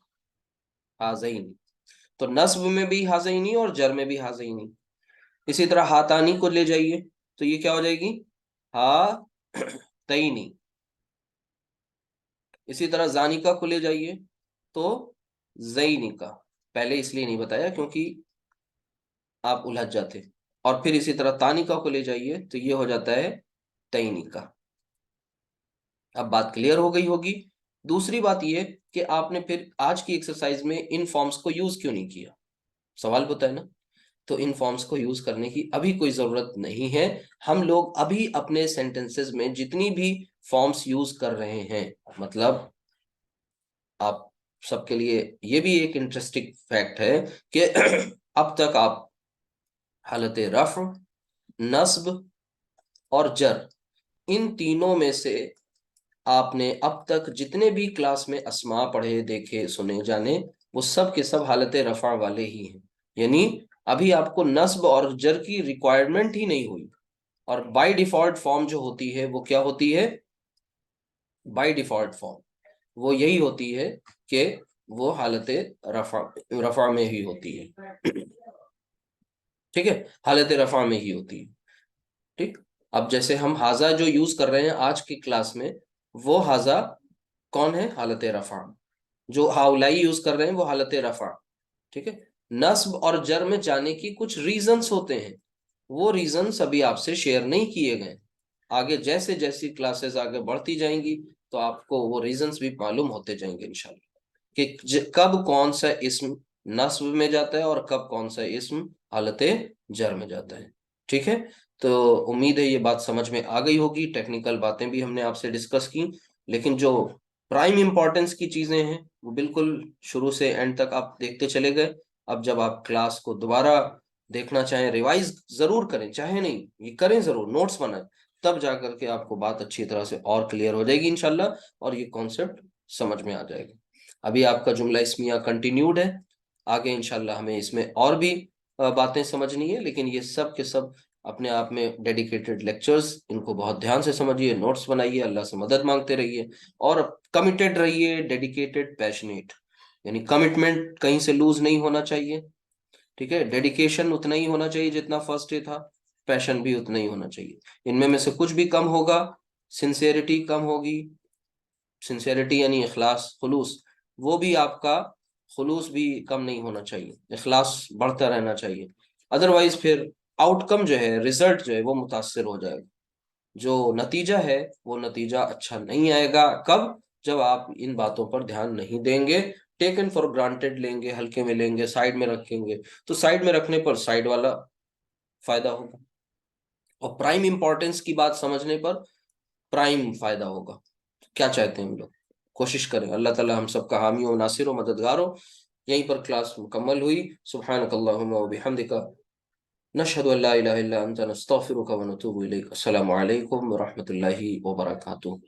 हाजईनी। तो नस्ब में भी हाजईनी और जर में भी हाजईनी। इसी तरह हातानी को ले जाइए तो ये क्या हो जाएगी? हा तईनी। इसी तरह जानिका को ले जाइए तो जईनिका। पहले इसलिए नहीं बताया क्योंकि आप उलझ जाते। और फिर इसी तरह तानिका को ले जाइए तो ये हो जाता है तईनिका। अब बात क्लियर हो गई होगी। दूसरी बात ये कि आपने फिर आज की एक्सरसाइज में इन फॉर्म्स को यूज क्यों नहीं किया, सवाल होता है ना। तो इन फॉर्म्स को यूज करने की अभी कोई जरूरत नहीं है। हम लोग अभी अपने सेंटेंसेस में जितनी भी फॉर्म्स यूज कर रहे हैं, मतलब आप सबके लिए ये भी एक इंटरेस्टिंग फैक्ट है कि अब तक आप हालत रफ, नस्ब और जर, इन तीनों में से आपने अब तक जितने भी क्लास में अस्मा पढ़े, देखे, सुने, जाने, वो सब के सब हालत रफा वाले ही हैं। यानी अभी आपको नस्ब और जर की रिक्वायरमेंट ही नहीं हुई। और बाय डिफॉल्ट फॉर्म जो होती है वो क्या होती है? बाय डिफॉल्ट फॉर्म वो यही होती है कि वो हालत रफा रफा में ही होती है। ठीक है, हालत रफा में ही होती है। ठीक। अब जैसे हम हाजा जो यूज कर रहे हैं आज की क्लास में, वो हाजा कौन है? हालत रफा। जो हाउलाई यूज कर रहे हैं वो हालत रफा। ठीक है। नस्ब और जर में जाने की कुछ रीजंस होते हैं, वो रीजंस अभी आपसे शेयर नहीं किए गए। आगे जैसे जैसी क्लासेस आगे बढ़ती जाएंगी तो आपको वो रीजंस भी मालूम होते जाएंगे इंशाल्लाह, कि कब कौन सा इस्म नस्ब में जाता है और कब कौन सा इस्म हालत जर में जाता है। ठीक है। तो उम्मीद है ये बात समझ में आ गई होगी। टेक्निकल बातें भी हमने आपसे डिस्कस की, लेकिन जो प्राइम इंपॉर्टेंस की चीजें हैं वो बिल्कुल शुरू से एंड तक आप देखते चले गए। अब जब आप क्लास को दोबारा देखना चाहें, रिवाइज जरूर करें, चाहे नहीं ये करें जरूर, नोट्स बनाएं, तब जाकर के आपको बात अच्छी तरह से और क्लियर हो जाएगी इंशाल्लाह, और ये कॉन्सेप्ट समझ में आ जाएगा। अभी आपका जुमला इस्मिया कंटिन्यूड है, आगे इंशाल्लाह हमें इसमें और भी बातें समझनी है, लेकिन ये सब के सब अपने आप में डेडिकेटेड लेक्चर्स, इनको बहुत ध्यान से समझिए, नोट्स बनाइए, अल्लाह से मदद मांगते रहिए और कमिटेड रहिए, डेडिकेटेड, पैशनेट। यानी कमिटमेंट कहीं से लूज नहीं होना चाहिए। ठीक है, डेडिकेशन उतना ही होना चाहिए जितना फर्स्ट डे था, पैशन भी उतना ही होना चाहिए। इनमें में से कुछ भी कम होगा, सिंसियरिटी कम होगी, सिंसियरिटी यानी इखलास, खुलूस, वो भी आपका खुलूस भी कम नहीं होना चाहिए, इखलास बढ़ता रहना चाहिए। अदरवाइज फिर आउटकम जो है, रिजल्ट जो है वो मुतासर हो जाएगा। जो नतीजा है वो नतीजा अच्छा नहीं आएगा। कब? जब आप इन बातों पर ध्यान नहीं देंगे, टेकन फॉर ग्रांटेड लेंगे, हल्के में लेंगे, साइड में रखेंगे, तो साइड में रखने पर साइड वाला फायदा होगा, और प्राइम इंपॉर्टेंस की बात समझने पर प्राइम फायदा होगा। क्या चाहते हैं हम लोग? कोशिश करें, अल्लाह ताला हम सबका हामी हो, नासिर हो, मददगार हो। यहीं पर क्लास मुकम्मल हुई। सुब्हानकल्लाहुम्मा व बिहम्दिका, नशहदु अल्ला इलाहा इल्ला अंता, नस्तगफिरुका व नतूबु इलैक। अस्सलामु अलैकुम व रहमतुल्लाहि व बरकातुहू।